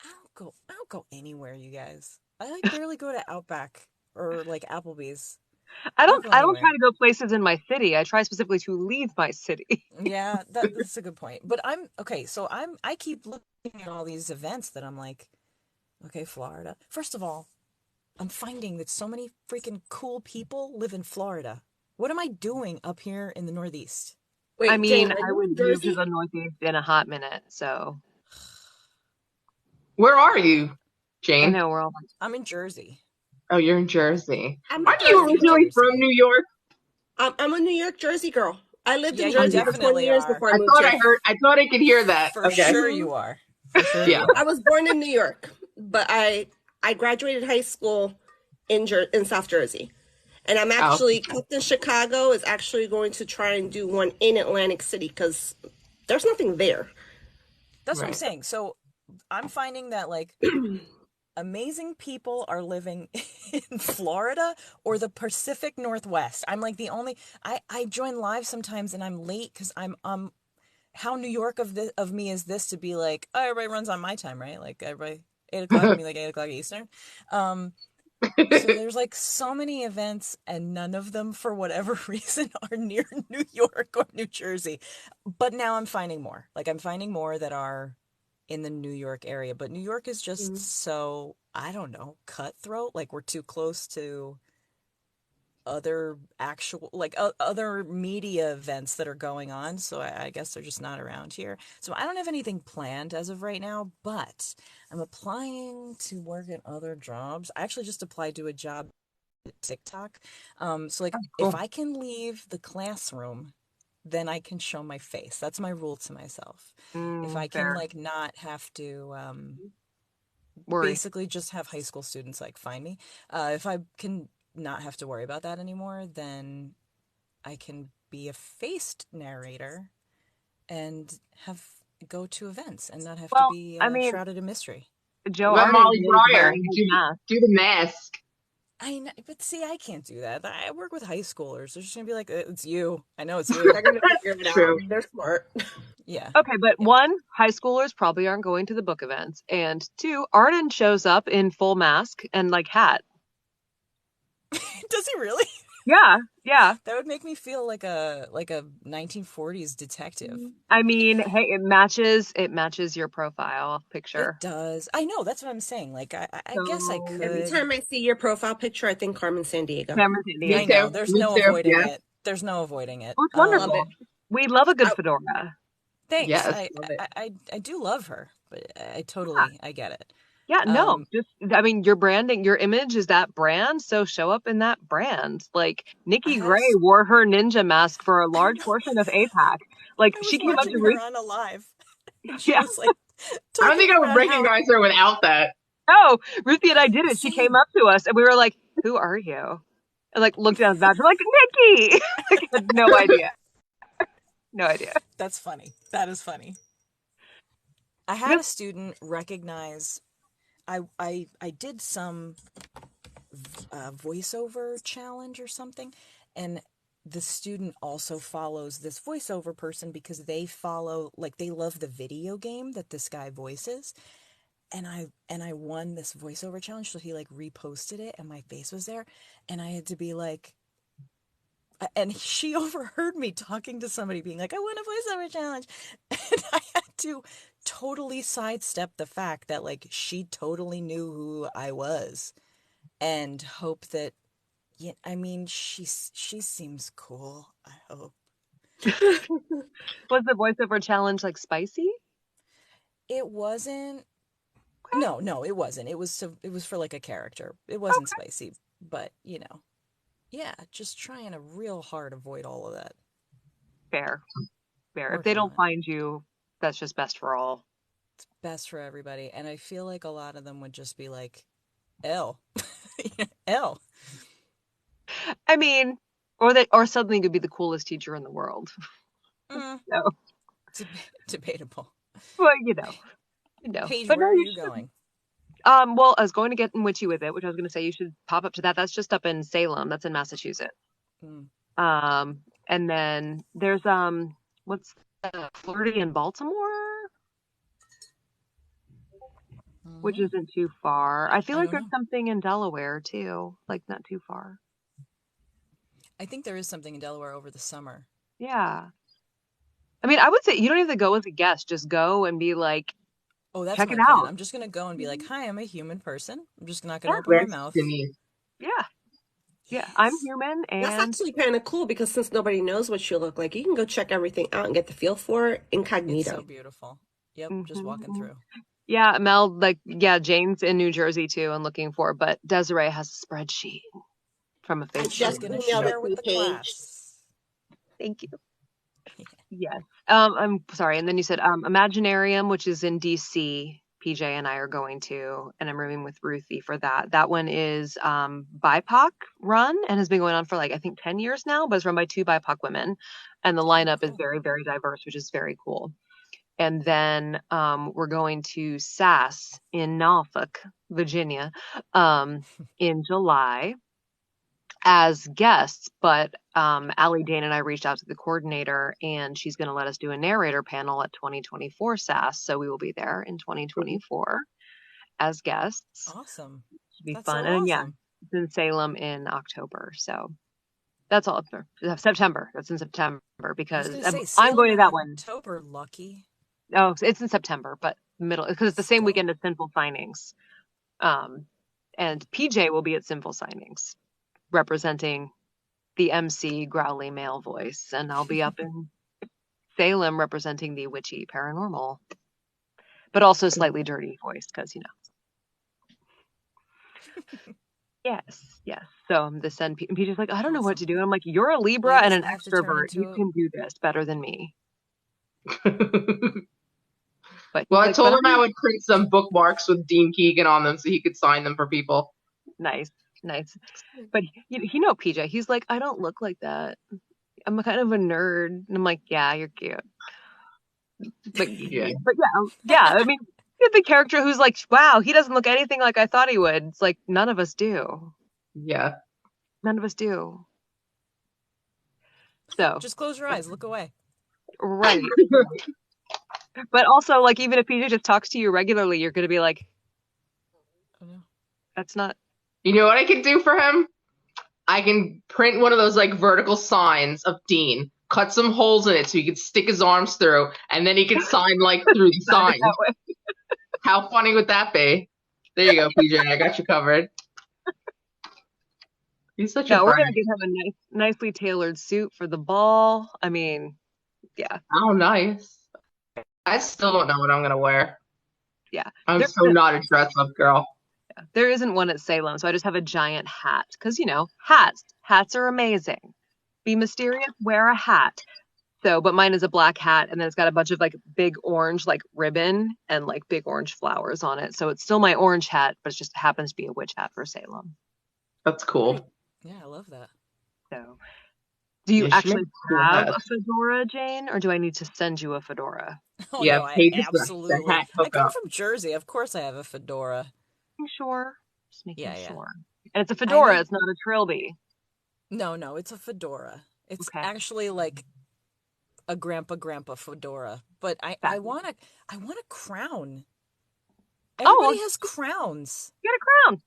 I don't go anywhere, you guys. I like barely go to Outback or like Applebee's. I don't try to go places in my city. I try specifically to leave my city. Yeah, that's a good point. But I keep looking at all these events that I'm like, okay, Florida. First of all, I'm finding that so many freaking cool people live in Florida. What am I doing up here in the Northeast? Wait, I mean, Jane, I would move to the Northeast in a hot minute, so. Where are you, Jane? I know, we're all. I'm in Jersey. Oh, you're in Jersey. Aren't you originally from New York? I'm a New York, Jersey girl. I lived in Jersey for 20 years before I moved here. I thought I could hear that. For sure you are. For sure yeah. I was born in New York, but I graduated high school in South Jersey. And I'm actually, Captain Chicago is actually going to try and do one in Atlantic City because there's nothing there. That's what I'm saying. So I'm finding that like amazing people are living in Florida or the Pacific Northwest. I'm like the only, I join live sometimes and I'm late because I'm how New York of me is this to be like, oh, everybody runs on my time, right? Like everybody 8 o'clock, me like 8 o'clock Eastern. So there's like so many events and none of them for whatever reason are near New York or New Jersey. But now I'm finding more. Like I'm finding more that are in the New York area. But New York is just so, I don't know, cutthroat. Like we're too close to other actual, like other media events that are going on. So I guess they're just not around here. So I don't have anything planned as of right now, but I'm applying to work at other jobs. I actually just applied to a job at TikTok. So like if I can leave the classroom, then I can show my face. That's my rule to myself. If I can like not have to basically just have high school students like find me. If I can not have to worry about that anymore, then I can be a faced narrator and go to events and not have to be shrouded in mystery. Joe, Molly Breyer, do the mask. I know, but see, I can't do that. I work with high schoolers. They're just gonna be like, "It's you." I know it's you. They're gonna figure it out. They're smart. Yeah. Okay, but one, high schoolers probably aren't going to the book events, and two, Arden shows up in full mask and like hat. Does he really? Yeah. That would make me feel like a 1940s detective. I mean, hey, it matches your profile picture. It does. I know, that's what I'm saying. Like I guess I could. Every time I see your profile picture, I think Carmen Sandiego. I know. There's no avoiding it. There's no avoiding it. Oh, it's wonderful. We love a good fedora. Thanks. Yes. I do love her, but I get it. Yeah, no, your branding, your image is that brand, so show up in that brand. Like Nikki Gray wore her ninja mask for a large portion of APAC. Like she came up to her on Alive. She was like, I don't think I would recognize her without that. No, Ruthie and I did it. She came up to us and we were like, "Who are you?" And like looked down at the badge. We're like, "Nikki." Like, had no idea. No idea. That's funny. That is funny. I had a student recognize. I did some voiceover challenge or something, and the student also follows this voiceover person because they love the video game that this guy voices, and I won this voiceover challenge, so he like reposted it and my face was there, and I had to be like, and she overheard me talking to somebody being like, I won a voiceover challenge, and I had to totally sidestep the fact that like she totally knew who I was and hope that she seems cool, I hope. Was the voiceover challenge like spicy? It wasn't. No, it wasn't. It was for like a character. It wasn't spicy, but yeah, just trying to real hard avoid all of that. Fair. If they don't find you, that's just best for all. It's best for everybody. And I feel like a lot of them would just be like, L. L. I mean, or suddenly could be the coolest teacher in the world. So. Debatable. Well, Paige, where are you going? Well, I was going to get witchy with it, which I was going to say you should pop up to that. That's just up in Salem. That's in Massachusetts. And then there's what's Floridian Baltimore, which isn't too far. I feel like there's something in Delaware too, like not too far. I think there is something in Delaware over the summer. Yeah. I mean, I would say you don't even go as a guest. Just go and be like, oh, that's check my it plan. out. I'm just going to go and be like, hi, I'm a human person. I'm just not going to open my mouth. Yeah. Yeah, I'm human. And that's actually kind of cool because since nobody knows what you look like, you can go check everything out and get the feel for it incognito. It's so beautiful. Yep, just walking through. Yeah, Mel, Jane's in New Jersey too and looking for, but Desiree has a spreadsheet from a Facebook. She's going to share with the class. Thank you. Yes. I'm sorry. And then you said Imaginarium, which is in DC. PJ and I are going to, and I'm rooming with Ruthie for that. That one is BIPOC run and has been going on for I think 10 years now, but it's run by 2 BIPOC women. And the lineup is very, very diverse, which is very cool. And then we're going to SAS in Norfolk, Virginia, in July as guests, but Allie Dane and I reached out to the coordinator and she's going to let us do a narrator panel at 2024 SAS. So we will be there in 2024 as guests. Awesome. Should be fun. So and yeah, it's in Salem in October. So that's all for September. That's in September because I'm going to that one. October, lucky. Oh, it's in September, but middle because it's the same weekend as Sinful Signings. And PJ will be at Sinful Signings, representing the MC growly male voice, and I'll be up in Salem representing the witchy paranormal, but also slightly dirty voice because Yes. So the send PJ's like, I don't know what to do. And I'm like, you're a Libra and an extrovert. You can do this better than me. But well, I told him I would print some bookmarks with Dean Keegan on them so he could sign them for people. Nice. But PJ, he's like, I don't look like that. I'm kind of a nerd. And I'm like, yeah, you're cute. But yeah. I mean, you have the character who's like, wow, he doesn't look anything like I thought he would. It's like, none of us do. Yeah. None of us do. So just close your eyes, look away. Right. But also, even if PJ just talks to you regularly, you're going to be like, oh, no. That's not. You know what I can do for him? I can print one of those vertical signs of Dean, cut some holes in it so he can stick his arms through, and then he can sign through the sign. How funny would that be? There you go, PJ. I got you covered. He's such a we're going to get him a nicely tailored suit for the ball. I mean, yeah. Oh, nice. I still don't know what I'm going to wear. Yeah. I'm so not a dress-up girl. Yeah. There isn't one at Salem, so I just have a giant hat. Because, hats are amazing. Be mysterious, wear a hat. So, but mine is a black hat, and then it's got a bunch of big orange ribbon and big orange flowers on it. So it's still my orange hat, but it just happens to be a witch hat for Salem. That's cool. Yeah, I love that. So, do you actually have a fedora, Jane, or do I need to send you a fedora? Oh, yeah, no, absolutely. I come from Jersey. Of course I have a fedora. Sure. Just making sure. And it's a fedora. It's not a trilby. No, it's a fedora. It's actually a grandpa fedora. But I want a crown. Everybody has crowns. Get a crown.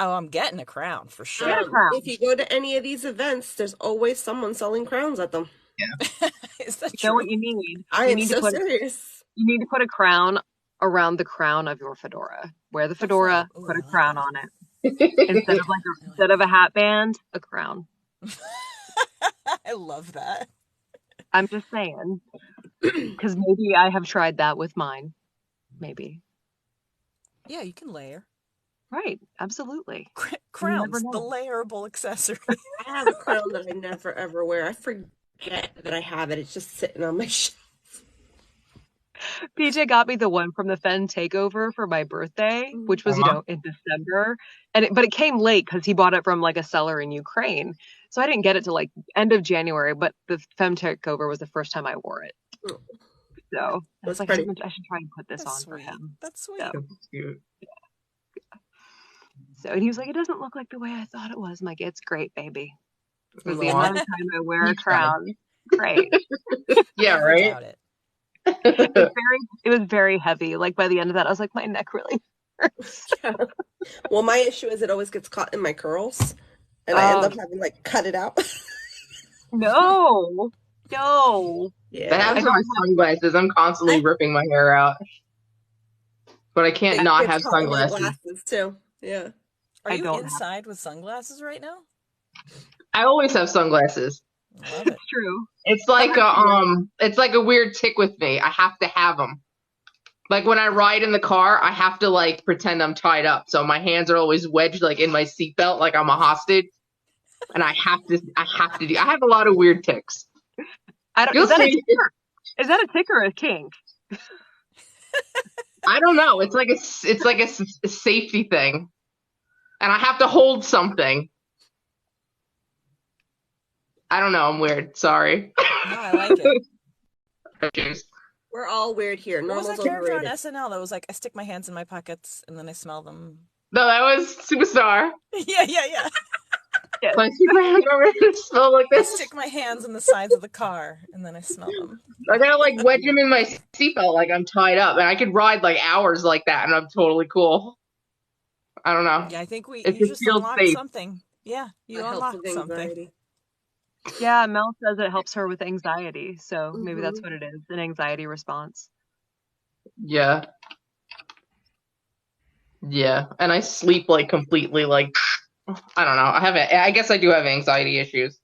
Oh, I'm getting a crown for sure. If you go to any of these events, there's always someone selling crowns at them. Yeah. Is that true? You know what you need? I am so serious. You need to put a crown around the crown of your fedora. Wear the fedora, put a crown on it. Instead of a hat band, a crown. I love that. I'm just saying. Because maybe I have tried that with mine. Maybe. Yeah, you can layer. Right, absolutely. Crowns, the layerable accessory. I have a crown that I never ever wear. I forget that I have it. It's just sitting on my shelf. PJ got me the one from the Fen Takeover for my birthday, which was, in December. But it came late because he bought it from a seller in Ukraine. So I didn't get it till end of January, but the Fem Takeover was the first time I wore it. So I was I should try and put this on for him. That's sweet. That's cute. So, and he was like, it doesn't look like the way I thought it was. I'm like, it's great, baby. For the amount of time I wear a crown, great. Yeah, right. It was very heavy. Like by the end of that, I was like, my neck really hurts. Yeah. Well, my issue is it always gets caught in my curls, and I end up having like cut it out. No. Yeah. That happens with my sunglasses. I'm constantly ripping my hair out, but I can't not have sunglasses. Glasses too. Yeah. Are you inside with sunglasses right now? I always have sunglasses. Love it. It's true. It's like a weird tick with me. I have to have them. Like when I ride in the car, I have to like pretend I'm tied up, so my hands are always wedged like in my seatbelt, like I'm a hostage, and I have to do. I have a lot of weird ticks. Is that a tick or a kink? I don't know. It's like a safety thing, and I have to hold something. I don't know. I'm weird. Sorry. No, I like it. We're all weird here. What was that character on SNL that was like, I stick my hands in my pockets and then I smell them? No, that was Superstar. Yeah. So I stick my hands over and smell like this. I stick my hands on the sides of the car and then I smell them. I gotta like wedge them in my seatbelt like I'm tied up, and I could ride like hours like that, and I'm totally cool. I don't know. Yeah, I think you just unlocked something. Yeah, you unlocked something. Yeah, Mel says it helps her with anxiety, so maybe that's what it is, an anxiety response. Yeah. Yeah, and I sleep like completely like, I don't know. I guess I do have anxiety issues.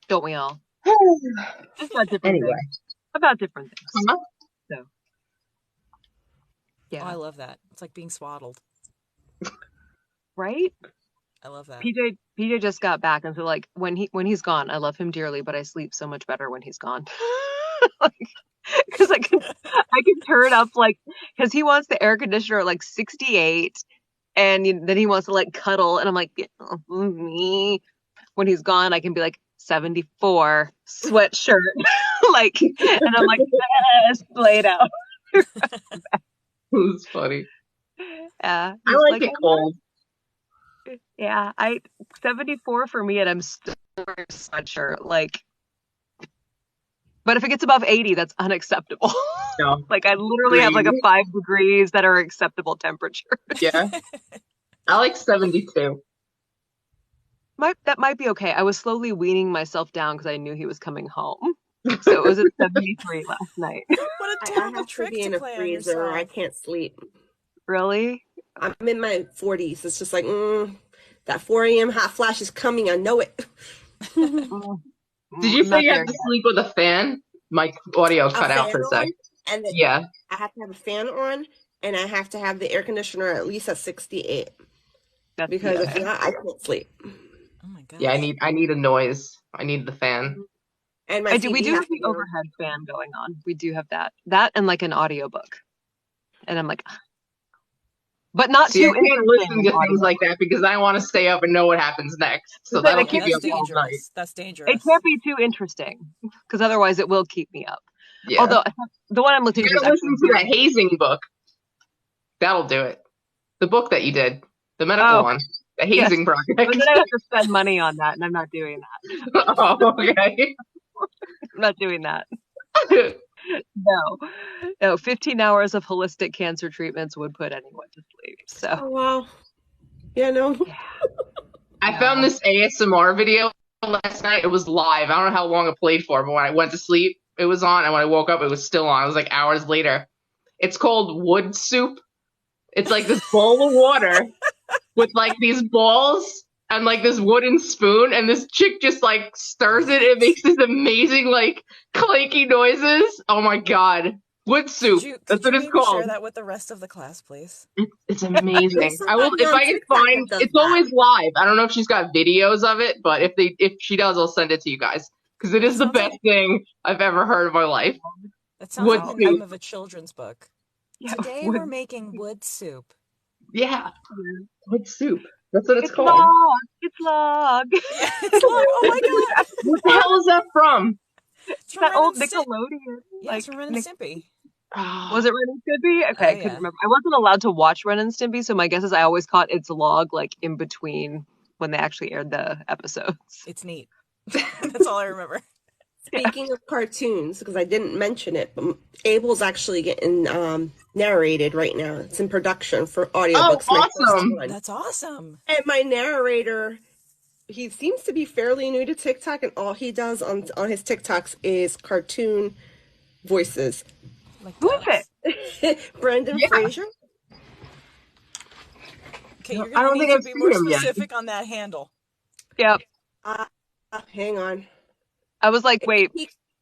Don't we all? Just about different things. About different things. Uh-huh. So. Yeah. Oh, I love that. It's like being swaddled. Right? I love that. PJ just got back, and so like when he's gone, I love him dearly, but I sleep so much better when he's gone. Because I can turn up like, because he wants the air conditioner at like 68, and then he wants to like cuddle, and I'm like, me. When he's gone, I can be like 74, sweatshirt, like, and I'm like, yes, laid out. It's funny. Yeah, I like it cold. Yeah, 74 for me, and I'm still wearing a sweatshirt. Like, but if it gets above 80, that's unacceptable. No. Like I literally have like a 5 degrees that are acceptable temperature. Yeah, I like 72. That might be okay. I was slowly weaning myself down because I knew he was coming home. So it was at 73 last night. What a terrible trick to play on yourself. I can't sleep. Really? I'm in my 40s. It's just like, that 4 a.m. hot flash is coming. I know it. Did you say you have to sleep with a fan? My audio cut out for a sec. And then I have to have a fan on, and I have to have the air conditioner at least at 68. Because if not, I can't sleep. Oh my god. Yeah, I need a noise. I need the fan. And we do have the overhead fan going on. We do have that and like an audiobook. And I'm like, but not too. I can't listen to things like that because I want to stay up and know what happens next. So that'll keep you up all night. That's dangerous. It can't be too interesting because otherwise it will keep me up. Yeah. Although the one I'm listening to, listen to that hazing book. That'll do it. The book that you did, the medical one, the hazing project. But then I have to spend money on that, and I'm not doing that. Oh, okay. I'm not doing that. No, 15 hours of holistic cancer treatments would put anyone to sleep. So. Oh, wow. Yeah, no. Yeah. I found this ASMR video last night. It was live. I don't know how long it played for, but when I went to sleep, it was on, and when I woke up, it was still on. It was like hours later. It's called wood soup. It's like this bowl of water with like these balls and like this wooden spoon, and this chick just like stirs it. It makes this amazing like clanky noises. Oh my god, wood soup. That's what it's called. Share that with the rest of the class, please. It's amazing. I will if I can find. It's always live. I don't know if she's got videos of it, but if she does, I'll send it to you guys because it is the best thing I've ever heard in my life. That sounds like the name of a children's book. Yeah, today we're making wood soup. Yeah, wood soup. That's what it's called. It's log. Yeah, it's log. Oh my god. What the hell is that from? It's that old Nickelodeon. Yeah, it's from Ren and Stimpy. Was it Ren and Stimpy? Okay, I couldn't remember. I wasn't allowed to watch Ren and Stimpy, so my guess is I always caught its log like in between when they actually aired the episodes. It's neat. That's all I remember. Speaking of cartoons, because I didn't mention it, but Abel's actually getting narrated right now. It's in production for audiobooks. Oh, awesome. That's awesome. And my narrator, he seems to be fairly new to TikTok, and all he does on his TikToks is cartoon voices. Like who is it? Brendan Fraser. Okay, you're going to need to be more specific on that handle. Yep. Hang on. I was like, wait.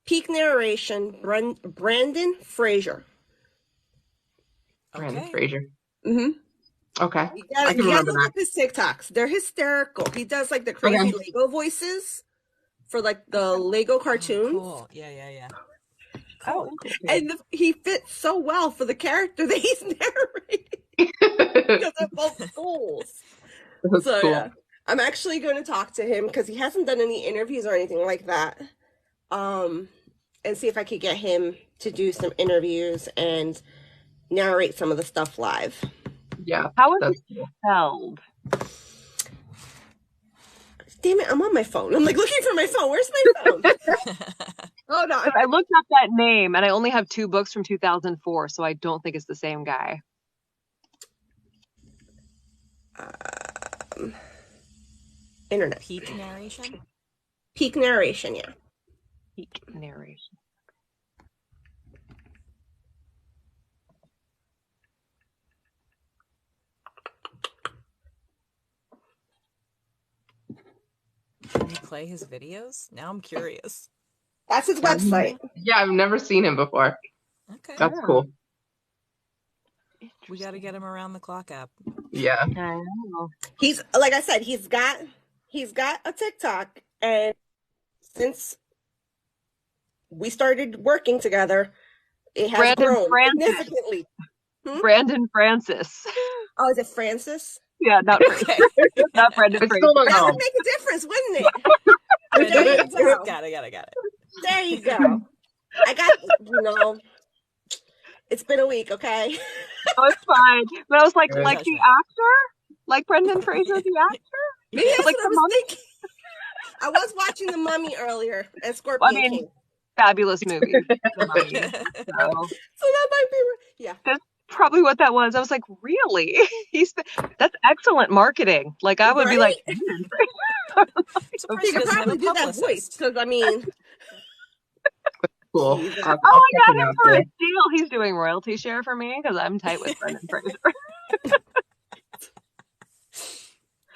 Peak narration, Brandon Fraser. Brandon Fraser. Mm-hmm. Okay. You gotta look up his TikToks. They're hysterical. He does like the crazy Lego voices for like the Lego cartoons. Cool. Yeah. Cool. And he fits so well for the character that he's narrating because they're both schools. That's cool. Yeah. I'm actually going to talk to him because he hasn't done any interviews or anything like that. And see if I could get him to do some interviews and narrate some of the stuff live. Yeah. How is it spelled? Damn it, I'm on my phone. I'm like looking for my phone. Where's my phone? Oh no. I looked up that name and I only have 2 books from 2004, so I don't think it's the same guy. Internet. Peak narration? Peak narration, yeah. Peak narration. Can you play his videos? Now I'm curious. That's his website. Yeah, I've never seen him before. Okay. That's cool. We got to get him around the clock app. Yeah. I know. He's, like I said, he's got a TikTok, and since we started working together, it has grown significantly. Brandon Francis. Oh, is it Francis? Yeah, not not Brendan Fraser. That would make a difference, wouldn't it? Got it. There you go. I got, it's been a week, okay? Oh, it's fine. But I was like the actor? Like Brendan Fraser, the actor? Maybe that's like what I was thinking. I was watching The Mummy earlier and Scorpion King. Fabulous movie. The Mummy. So that might be, yeah. That's probably what that was. I was like, really? That's excellent markeing. Like, I would be like, he could probably do that voice, because I mean, cool. I got him for a deal. He's doing royalty share for me because I'm tight with Brendan Fraser.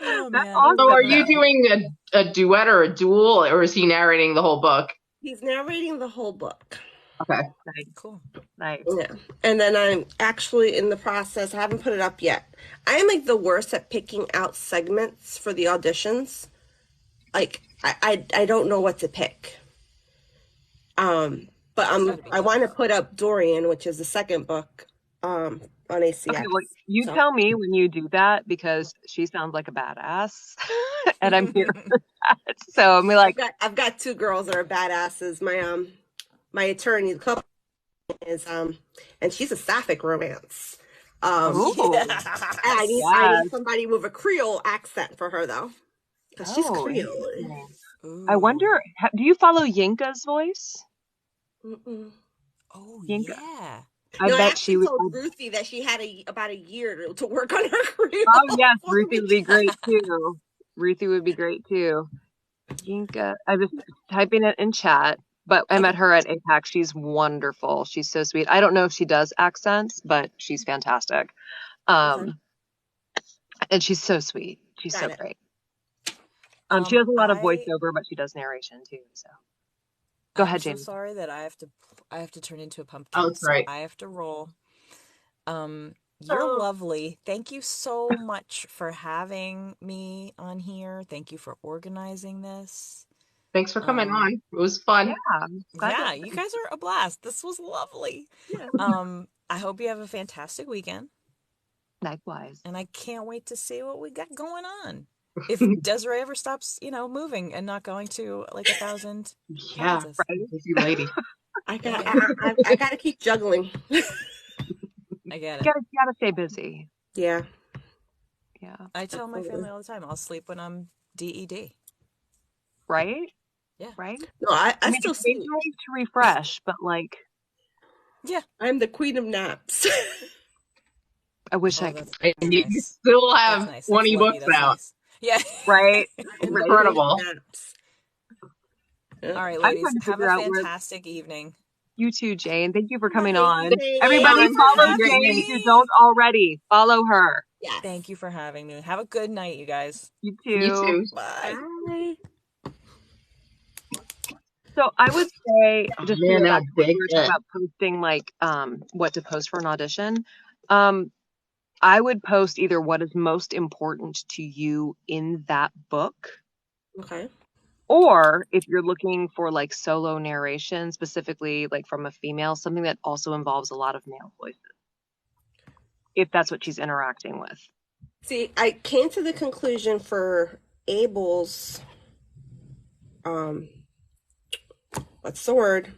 Oh, awesome. So are you doing a duet or a duel, or is he narrating the whole book? He's narrating the whole book. Okay. Nice. Cool. Nice. Yeah. And then I'm actually in the process. I haven't put it up yet. I am like the worst at picking out segments for the auditions. Like I don't know what to pick. But I want to put up Dorian, which is the second book on ACX. Okay, well, tell me when you do that, because she sounds like a badass and I'm here for that. So I'm like, I've got 2 girls that are badasses. My attorney, the couple is and she's a sapphic romance. I need somebody with a Creole accent for her though, because she's Creole. I wonder, do you follow Yinka's voice? Mm-mm. Oh, Yinka. Yeah. I bet she was. Told Ruthie that she had about a year to work on her Creole. Oh yes, Ruthie would be great too. Ruthie would be great too. Yinka, I'm just typing it in chat. But I met her at APAC. She's wonderful. She's so sweet. I don't know if she does accents, but she's fantastic. And she's so sweet. She's so great. She does a lot of voiceover, but she does narration too. So go ahead, Jamie. I'm so sorry that I have to turn into a pumpkin. Oh, that's right. I have to roll. You're lovely. Thank you so much for having me on here. Thank you for organizing this. Thanks for coming on. It was fun. Yeah, you guys are a blast. This was lovely. Yeah. I hope you have a fantastic weekend. Likewise. And I can't wait to see what we got going on. If Desiree ever stops, moving and not going to like 1,000. Yeah, busy lady. I gotta keep juggling. I get it. You gotta stay busy. Yeah. Yeah. I tell my family all the time, I'll sleep when I'm DED. Right? Yeah. Right? No, I mean, still sleep to refresh, but like. Yeah. I'm the queen of naps. I wish I could. And you still have 20 books out. Nice. Yeah. Right. Incredible. All right, ladies, have a fantastic evening. You too, Jane. Thank you for coming on. Everybody follow Jane if you don't already. Follow her. Yes. Thank you for having me. Have a good night, you guys. You too. You too. Bye. Bye. So I would say, just about posting, like, what to post for an audition. I would post either what is most important to you in that book. Okay. Or if you're looking for like solo narration, specifically like from a female, something that also involves a lot of male voices, if that's what she's interacting with. See, I came to the conclusion for Abel's, what's the word?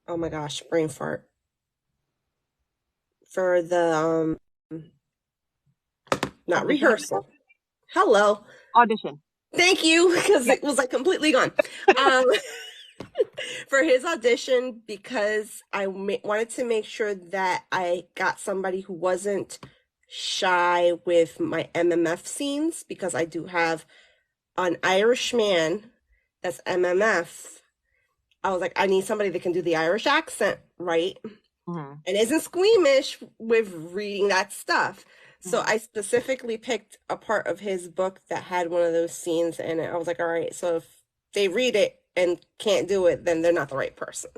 Oh my gosh, brain fart. For the, not rehearsal. Hello. Audition. Thank you, because it was like completely gone. For his audition, because I wanted to make sure that I got somebody who wasn't shy with my MMF scenes, because I do have an Irish man that's MMF. I was like, I need somebody that can do the Irish accent, right? Mm-hmm. And isn't squeamish with reading that stuff. So I specifically picked a part of his book that had one of those scenes in it. I was like, all right, so if they read it and can't do it, then they're not the right person.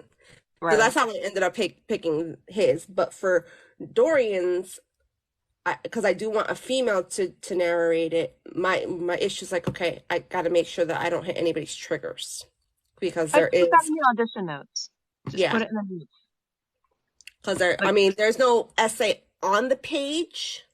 Right. So that's how I ended up picking his. But for Dorian's, because I do want a female to narrate it, my issue is like, okay, I got to make sure that I don't hit anybody's triggers. Because there is... Put that in the audition notes. Just put it in the notes. Because I mean, there's no essay on the page,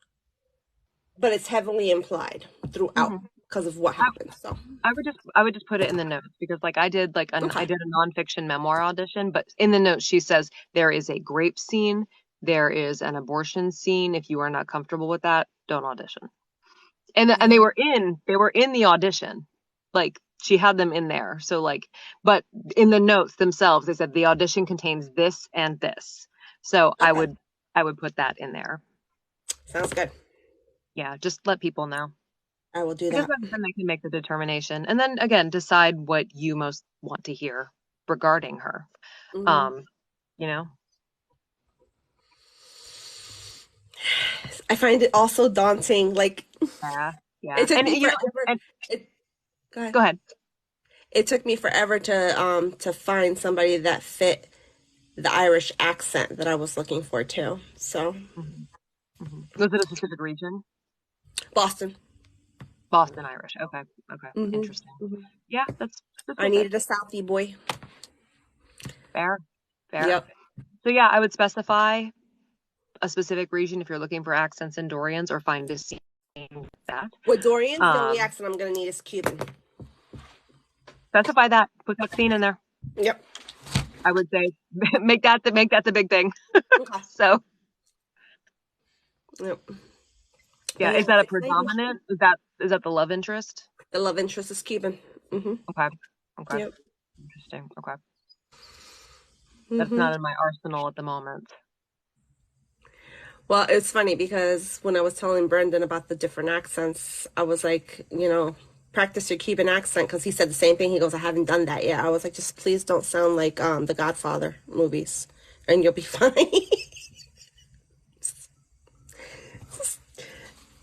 but it's heavily implied throughout because of what happened. So I would just put it in the notes, because like I did I did a nonfiction memoir audition, but in the notes she says there is a grape scene, there is an abortion scene. If you are not comfortable with that, don't audition. And they were in the audition, like she had them in there. So like, but in the notes themselves they said the audition contains this and this. So I would put that in there. Sounds good. Yeah, just let people know. I will do that. Then they can make the determination. And then again, decide what you most want to hear regarding her. You know? I find it also daunting. Like, yeah. It took me forever. Go ahead. It took me forever to find somebody that fit the Irish accent that I was looking for too. So, was it a specific region? Boston Irish. Okay. Interesting. Yeah, that's I needed a Southie boy. Fair. Yep. So yeah, I would specify a specific region if you're looking for accents in Dorian's, or find a scene that. With Dorian's, the only accent I'm gonna need is Cuban. Specify that. Put that scene in there. Yep. I would say make that the big thing. Okay. So. Yep. Yeah, is that a predominant? Is that the love interest? The love interest is Cuban. Okay. Yep. Interesting. Okay. That's not in my arsenal at the moment. Well, it's funny because when I was telling Brendan about the different accents, I was like, practice your Cuban accent, because he said the same thing. He goes, I haven't done that yet. I was like, just please don't sound like the Godfather movies, and you'll be fine.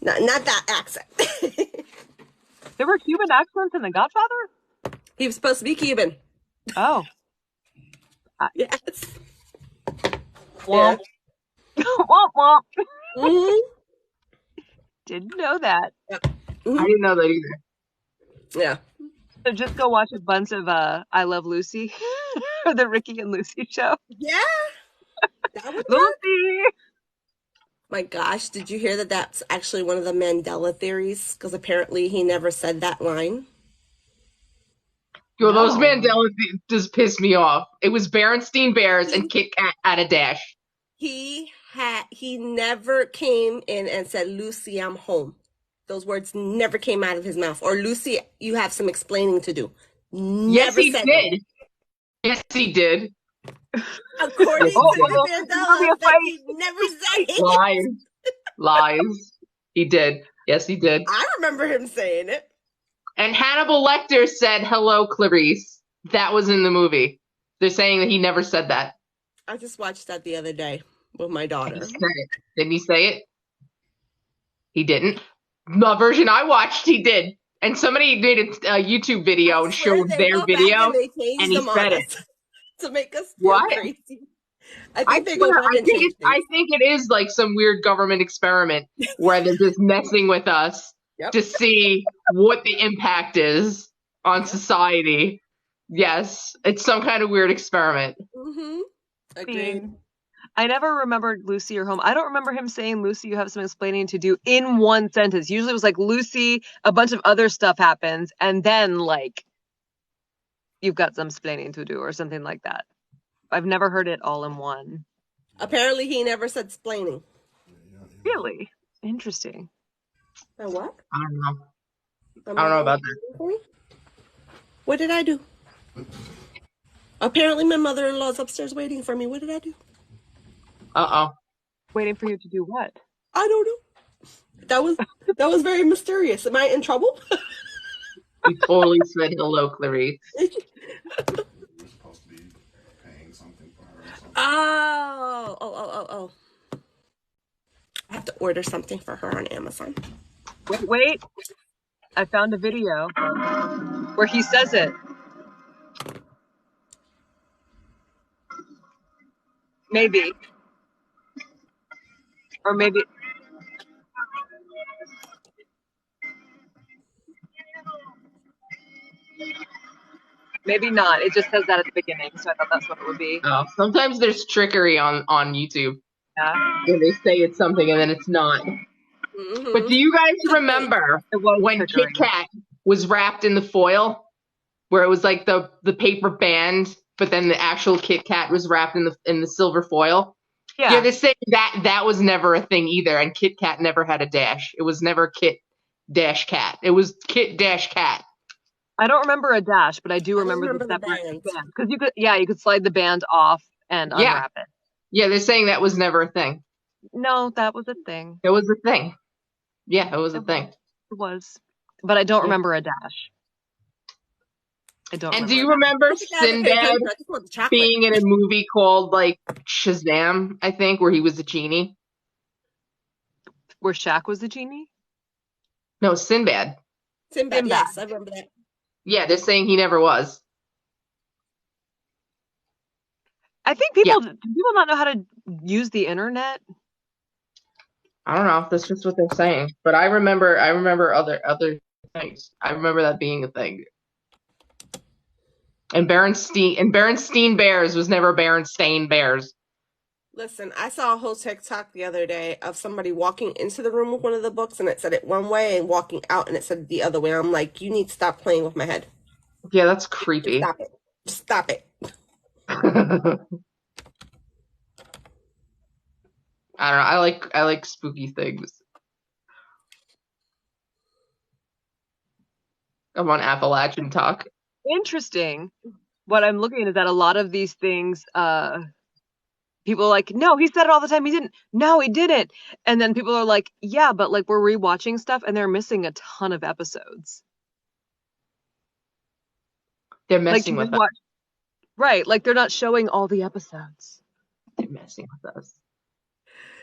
Not that accent. There were Cuban accents in The Godfather? He was supposed to be Cuban. Oh. Yes. Womp. Yeah. Womp womp. Didn't know that. I didn't know that either. Yeah. So just go watch a bunch of I Love Lucy, or the Ricky and Lucy show. Yeah. That was Lucy. My gosh, did you hear that that's actually one of the Mandela theories? Because apparently he never said that line. Yo, those Mandela just pissed me off. It was Berenstein Bears and Kit Kat at a dash. He never came in and said, "Lucy, I'm home." Those words never came out of his mouth. Or, "Lucy, you have some explaining to do." Yes, he did. Yes, he did. According to Mandela, that he never said it. Lies. He did. Yes, he did. I remember him saying it. And Hannibal Lecter said, "Hello, Clarice." That was in the movie. They're saying that he never said that. I just watched that the other day with my daughter. He said it. Didn't he say it? He didn't. The version I watched, he did. And somebody made a YouTube video and showed their video, and he said it. To make us feel crazy. I think it is like some weird government experiment where they're just messing with us to see what the impact is on society. Yes, it's some kind of weird experiment. Mm-hmm. Agreed. I never remembered Lucy or home. I don't remember him saying, "Lucy, you have some explaining to do" in one sentence. Usually it was like, "Lucy, a bunch of other stuff happens," and then like, "You've got some explaining to do," or something like that. I've never heard it all in one. Apparently he never said explaining. Really? Interesting. What? I don't know. I don't know about that. What did I do? Apparently my mother-in-law's upstairs waiting for me. What did I do? Uh-oh. Waiting for you to do what? I don't know. That was very mysterious. Am I in trouble? You totally said hello, Clarice. Oh. I have to order something for her on Amazon. Wait. I found a video where he says it. Maybe. Or maybe. Maybe not. It just says that at the beginning, so I thought that's what it would be. Oh, sometimes there's trickery on YouTube. Yeah. Where they say it's something and then it's not. Mm-hmm. But do you guys remember when Kit Kat was wrapped in the foil? Where it was like the paper band, but then the actual Kit Kat was wrapped in the silver foil? Yeah, they're saying that was never a thing either, and Kit Kat never had a dash. It was never Kit dash Cat. It was Kit dash Cat. I don't remember a dash, but I do remember the separate band. Because you could slide the band off and unwrap it. Yeah, they're saying that was never a thing. No, that was a thing. It was a thing. Yeah, it was a thing. It was. But I don't remember a dash. And do you remember Sinbad being in a movie called like Shazam, I think, where he was a genie? Where Shaq was the genie? No, Sinbad. Sinbad, yes, I remember that. Yeah, they're saying he never was. I think do people not know how to use the internet? I don't know. That's just what they're saying. But I remember other things. I remember that being a thing. And Berenstein Bears was never Berenstain Bears. Listen, I saw a whole TikTok the other day of somebody walking into the room with one of the books and it said it one way and walking out and it said the other way. I'm like, you need to stop playing with my head. Yeah, that's creepy. Stop it. Just stop it. I don't know. I like spooky things. I'm on Appalachian Talk. Interesting. What I'm looking at is that a lot of these things, people are like, no, he said it all the time. He didn't. No, he didn't. And then people are like, yeah, but like we're rewatching stuff and they're missing a ton of episodes. They're messing with us. Right. Like they're not showing all the episodes. They're messing with us.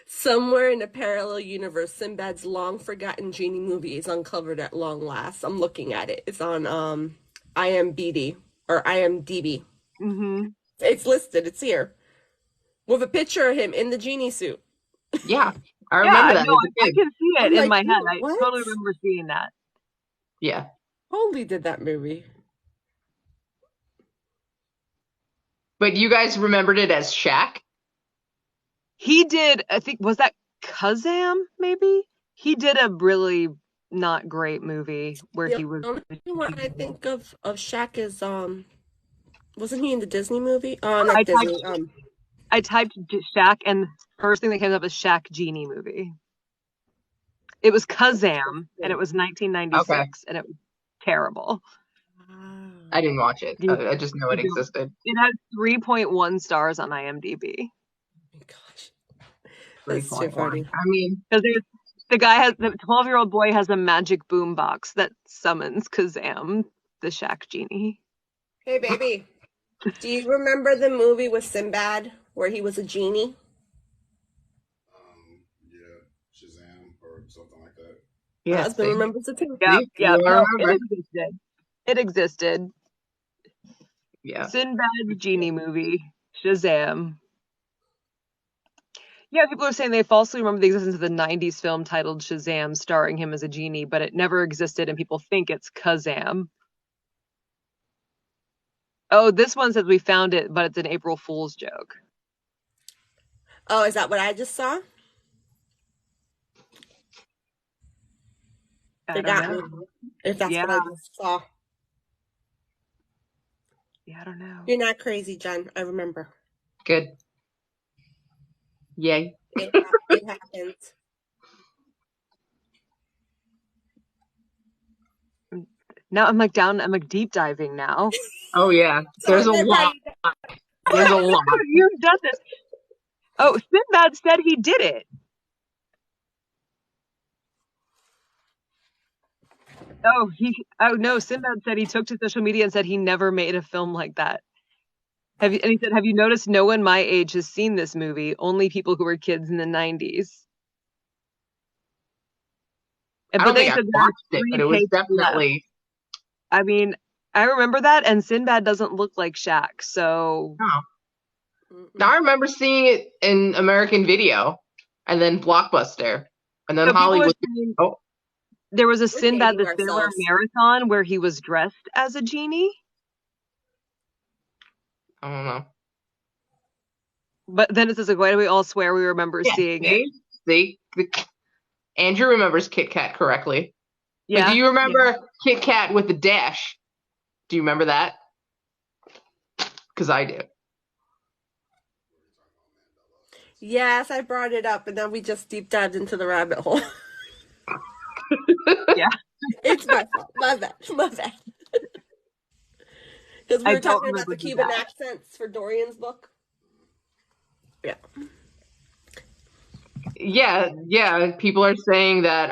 Somewhere in a parallel universe, Sinbad's long forgotten genie movie is uncovered at long last. I'm looking at it. It's on IMDb or IMDb. Mm-hmm. It's listed. It's here with a picture of him in the genie suit. Yeah, I remember that. No, I can see it in my head. I totally remember seeing that. Yeah. Holy did that movie. But you guys remembered it as Shaq? He did, I think, was that Kazam, maybe? He did a really not great movie where he was. The only one I think of Shaq is wasn't he in the Disney movie? Not Disney. I typed Shaq, and the first thing that came up is Shaq Genie movie. It was Kazam, and it was 1996, and it was terrible. I didn't watch it. I just know it existed. It has 3.1 stars on IMDb. Oh my gosh, that's too funny. I mean, because the 12-year-old boy has a magic boombox that summons Kazam, the Shaq Genie. Hey, baby, do you remember the movie with Sinbad where he was a genie? Yeah, Shazam or something like that. Yeah, my husband remembers it too. Yeah, it existed. Yeah. Sinbad Genie movie, Shazam. Yeah, people are saying they falsely remember the existence of the 90s film titled Shazam starring him as a genie, but it never existed and people think it's Kazam. Oh, this one says we found it, but it's an April Fool's joke. Oh, is that what I just saw? They got me. If that's what I just saw. Yeah, I don't know. You're not crazy, Jen. I remember. Good. Yay. It happens. Now I'm like deep diving now. Oh yeah. There's a lot. There's a lot. You've done this. Oh, Sinbad said he did it. Oh no, Sinbad said he took to social media and said he never made a film like that. And he said, have you noticed no one my age has seen this movie? Only people who were kids in the 90s. I don't think I watched it, but it was definitely. I mean, I remember that, and Sinbad doesn't look like Shaq, so. No. Now I remember seeing it in American Video, and then Blockbuster, and then Hollywood. There was a Sinbad the Sailor Marathon where he was dressed as a genie. I don't know. But then it says, like, why do we all swear we remember seeing it? See? Andrew remembers Kit Kat correctly. Yeah. But do you remember Kit Kat with the dash? Do you remember that? Because I do. Yes, I brought it up, and then we just deep dived into the rabbit hole. Yeah. It's my fault. My bad. Because we were talking about the Cuban accents for Dorian's book. Yeah. Yeah. People are saying that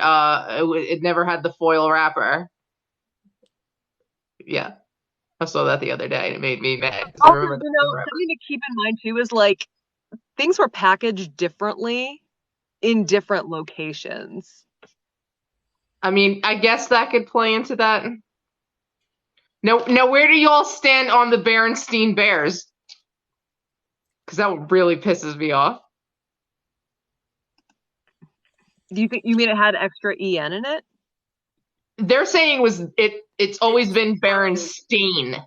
it never had the foil wrapper. Yeah. I saw that the other day and it made me mad. Also, something to keep in mind too is like things were packaged differently in different locations. I mean, I guess that could play into that. Now, where do y'all stand on the Berenstein Bears? Because that really pisses me off. Do you mean it had extra EN in it? They're saying it's always been Berenstein.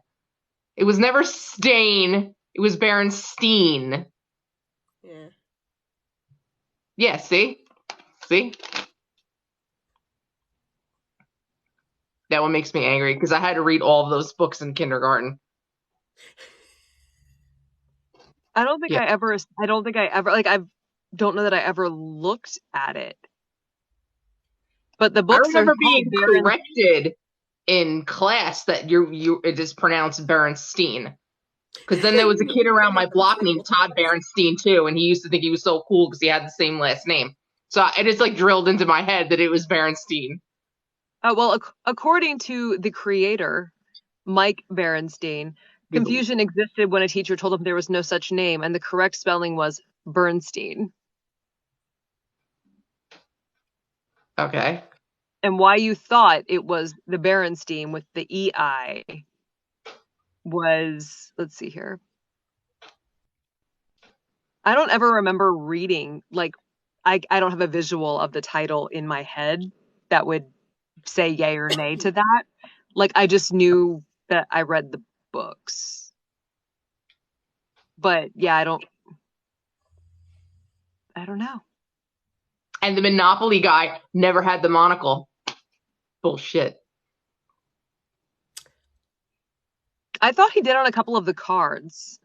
It was never Stain. It was Berenstein. Yeah. Yeah, see? That one makes me angry because I had to read all of those books in kindergarten. I don't think I ever like I don't know that I ever looked at it. But the books I remember being corrected in class that it is pronounced Berenstein. Because then there was a kid around my block named Todd Berenstein too, and he used to think he was so cool because he had the same last name. So it just like drilled into my head that it was Berenstein. Oh, well, according to the creator, Mike Berenstein, confusion existed when a teacher told him there was no such name, and the correct spelling was Bernstein. Okay. And why you thought it was the Berenstein with the EI was, let's see here. I don't ever remember reading, like, I don't have a visual of the title in my head that would say yay or nay to that. Like, I just knew that I read the books. But yeah, I don't know. And the Monopoly guy never had the monocle. Bullshit. I thought he did on a couple of the cards.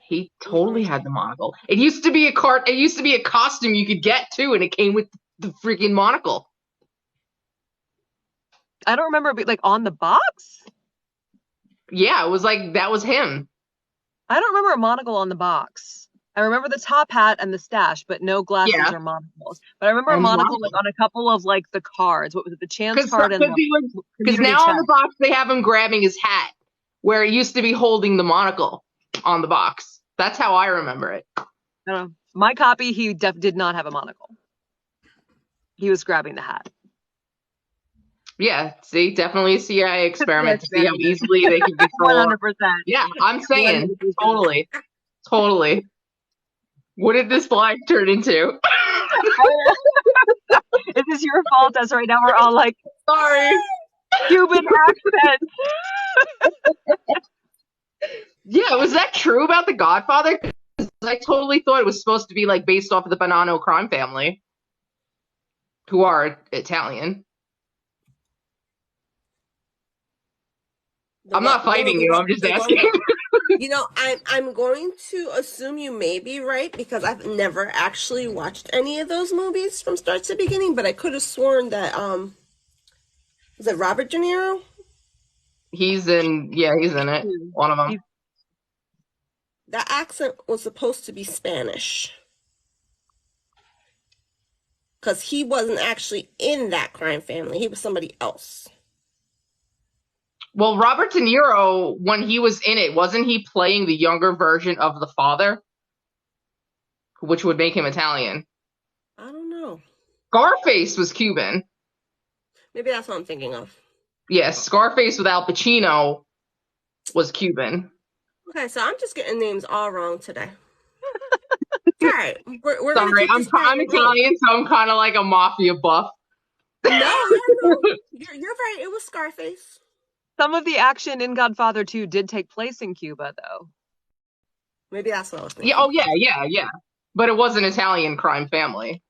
He totally had the monocle. It used to be a costume you could get too, and it came with the freaking monocle. I don't remember it being on the box. Yeah, it was that was him. I don't remember a monocle on the box. I remember the top hat and the stash, but no glasses or monocles. But I remember a monocle on a couple of the cards. What was it? The chance card and because now on the box they have him grabbing his hat, where it used to be holding the monocle on the box. That's how I remember it. My copy, he did not have a monocle. He was grabbing the hat. Yeah, see, definitely a CIA experiment to see how easily they can control. 100%. Yeah, I'm saying, totally. What did this flag turn into? Is this your fault? As right now we're all sorry, Cuban accent. Yeah, was that true about The Godfather? I totally thought it was supposed to be based off of the Bonanno crime family, who are Italian. I'm not fighting you. I'm just asking. I'm going to assume you may be right because I've never actually watched any of those movies from start to beginning, but I could have sworn that was it Robert De Niro? He's in it. One of them. That accent was supposed to be Spanish. Because he wasn't actually in that crime family. He was somebody else. Well, Robert De Niro, when he was in it, wasn't he playing the younger version of the father? Which would make him Italian. I don't know. Scarface was Cuban. Maybe that's what I'm thinking of. Yes, Scarface with Al Pacino was Cuban. Okay, so I'm just getting names all wrong today. All right, we're sorry. I'm Italian, so I'm kind of like a mafia buff. No, you're right. It was Scarface. Some of the action in Godfather 2 did take place in Cuba, though. Maybe that's what I was thinking. Yeah. Oh, yeah. But it was an Italian crime family,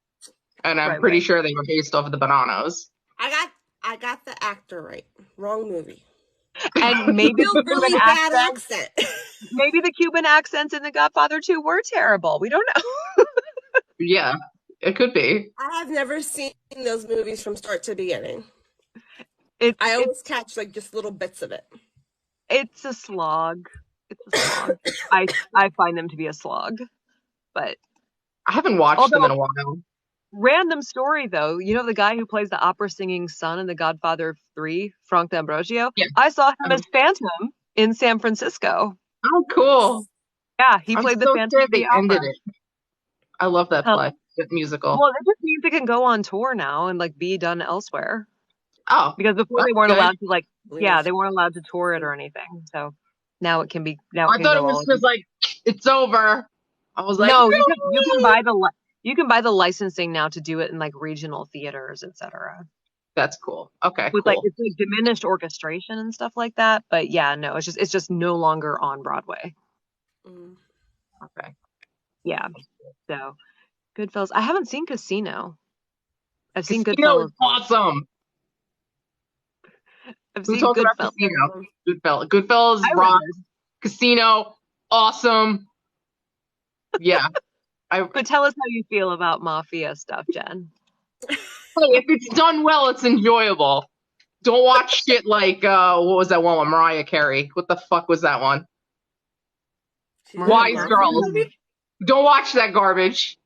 and I'm pretty sure they were based off of the Bonannos. I got the actor right. Wrong movie. And maybe the really bad accent. Maybe the Cuban accents in The Godfather 2 were terrible. We don't know. Yeah, it could be. I have never seen those movies from start to beginning. I always catch just little bits of it. It's a slog. I find them to be a slog. But I haven't watched them in a while. Random story, though. You know the guy who plays the opera singing son in The Godfather 3, Frank D'Ambrosio? Yeah. I saw him as Phantom in San Francisco. Oh, cool. Yeah, he played the Phantom of the ended it. I love that play, that musical. Well, it just means it can go on tour now and be done elsewhere. Oh. Because before they weren't allowed to they weren't allowed to tour it or anything. So now it can be. Now I thought it was just it's over. I was like, no, you can buy the licensing now to do it in regional theaters, etc. That's cool. Okay, with cool. It's diminished orchestration and stuff like that. But yeah, no, it's just no longer on Broadway. Okay. Yeah. So, Goodfellas. I haven't seen Casino. I've seen Goodfellas. Casino is awesome. I've seen Goodfellas. Goodfellas rock. Casino, awesome. Yeah. But tell us how you feel about mafia stuff, Jen. Hey, if it's done well, it's enjoyable. Don't watch shit what was that one with Mariah Carey? What the fuck was that one? Wise Girls. Don't watch that garbage.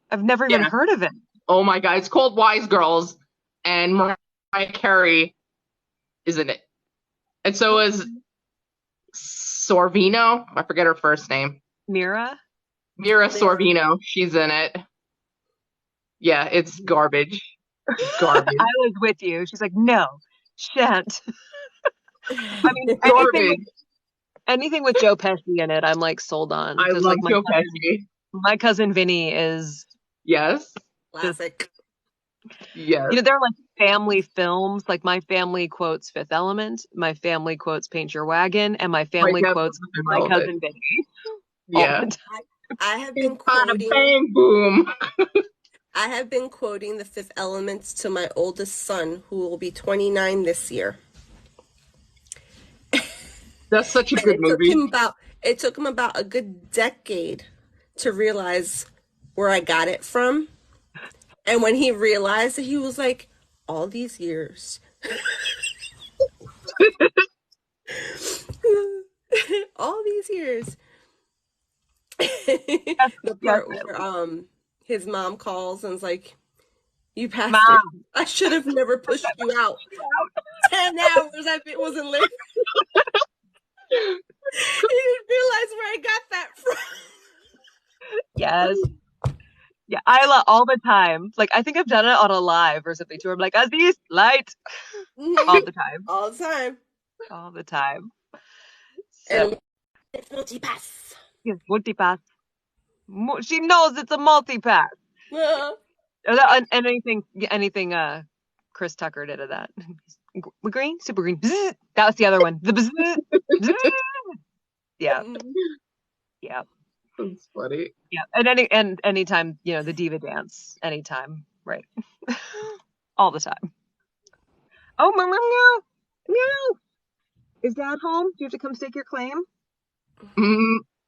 I've never even heard of it. Oh my god, it's called Wise Girls, and Mariah Carey is in it. And so is Sorvino. I forget her first name. Mira Sorvino. She's in it. Yeah, it's garbage. It's garbage. I was with you. She's like, no, shan't. I mean, anything with Joe Pesci in it, I'm sold on. I love Joe Pesci. My cousin Vinny is. Yes. Classic. Yes. They're family films. My family quotes Fifth Element, my family quotes Paint Your Wagon, and my family quotes My Cousin Vinny. Yeah. I have been quoting. Bang boom. I have been quoting The Fifth Element to my oldest son, who will be 29 this year. That's such a good movie. It took him about a good decade to realize where I got it from. And when he realized it, he was like, all these years. All these years. The part where his mom calls and is like, you passed it. I should have never pushed you out. 10 hours I wasn't late. He didn't realize where I got that from. Yes. Yeah, Isla all the time. Like, I think I've done it on a live or something too. I'm like, Aziz, light. All the time. All the time. All the time. So, and it's multi-pass. Yes, multi-pass. She knows it's a multi-pass. And anything Chris Tucker did of that. Green, super green. Bzz. That was the other one. The bzz. Yeah. Yeah. That's funny. Yeah. And anytime, the diva dance. Anytime. Right. All the time. Oh, meow. Is Dad home? Do you have to come stake your claim?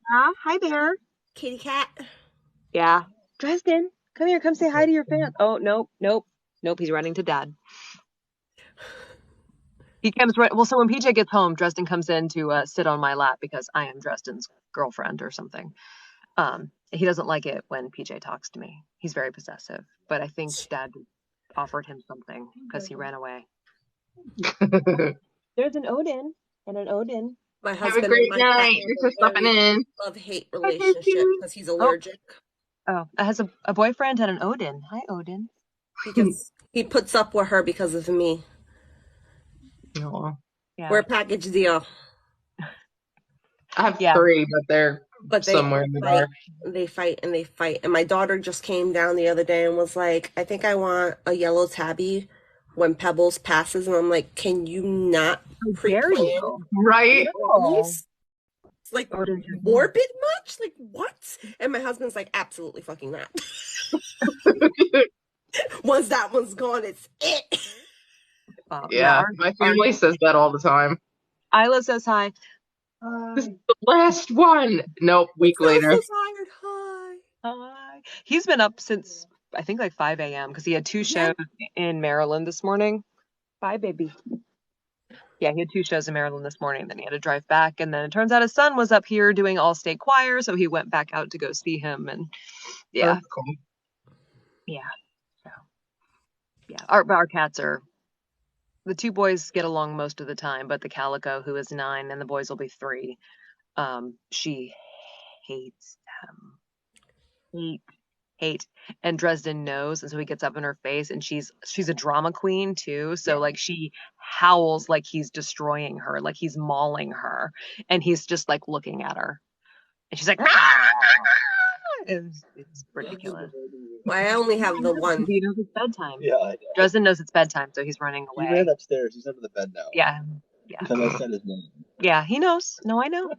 Hi there. Kitty cat. Yeah. Dresden, come here. Come say hi to your fans. Oh, nope. He's running to Dad. He comes right. Well, so when PJ gets home, Dresden comes in to sit on my lap because I am Dresden's girlfriend or something. He doesn't like it when PJ talks to me. He's very possessive. But I think Dad offered him something because he ran away. There's an Odin and an Odin. My husband. Have a great night. Thanks for stopping in. Love-hate relationship because he's allergic. Oh, it has a boyfriend and an Odin. Hi, Odin. He puts up with her because of me. Oh. Yeah. We're a package deal. I have 3, but they're somewhere in the dark. They fight. And my daughter just came down the other day and was like, I think I want a yellow tabby when Pebbles passes. And I'm like, can you not pre-plan? Right? It's like morbid much? Like what? And my husband's like, absolutely fucking not. Once that one's gone, it's it. Yeah, my family says that all the time. Isla says hi. This is the last one. Nope, week later. So tired. Hi. He's been up since I think like 5 a.m. because he had 2 shows in Maryland this morning. Bye, baby. Yeah, he had 2 shows in Maryland this morning. Then he had to drive back, and then it turns out his son was up here doing all-state choir, so he went back out to go see him. And yeah, cool. Yeah. So yeah, our cats are. The 2 boys get along most of the time, but the Calico, who is 9, and the boys will be 3, she hates them. Hate. And Dresden knows, and so he gets up in her face, and she's a drama queen too. So like she howls like he's destroying her, like he's mauling her, and he's just like looking at her, and she's like, it's ridiculous. Well, I only have the one. He knows it's bedtime. Yeah, I know. Dresden knows it's bedtime, so he's running away. He ran upstairs. He's under the bed now. Yeah. Because I said his name. Yeah, he knows. No, I know.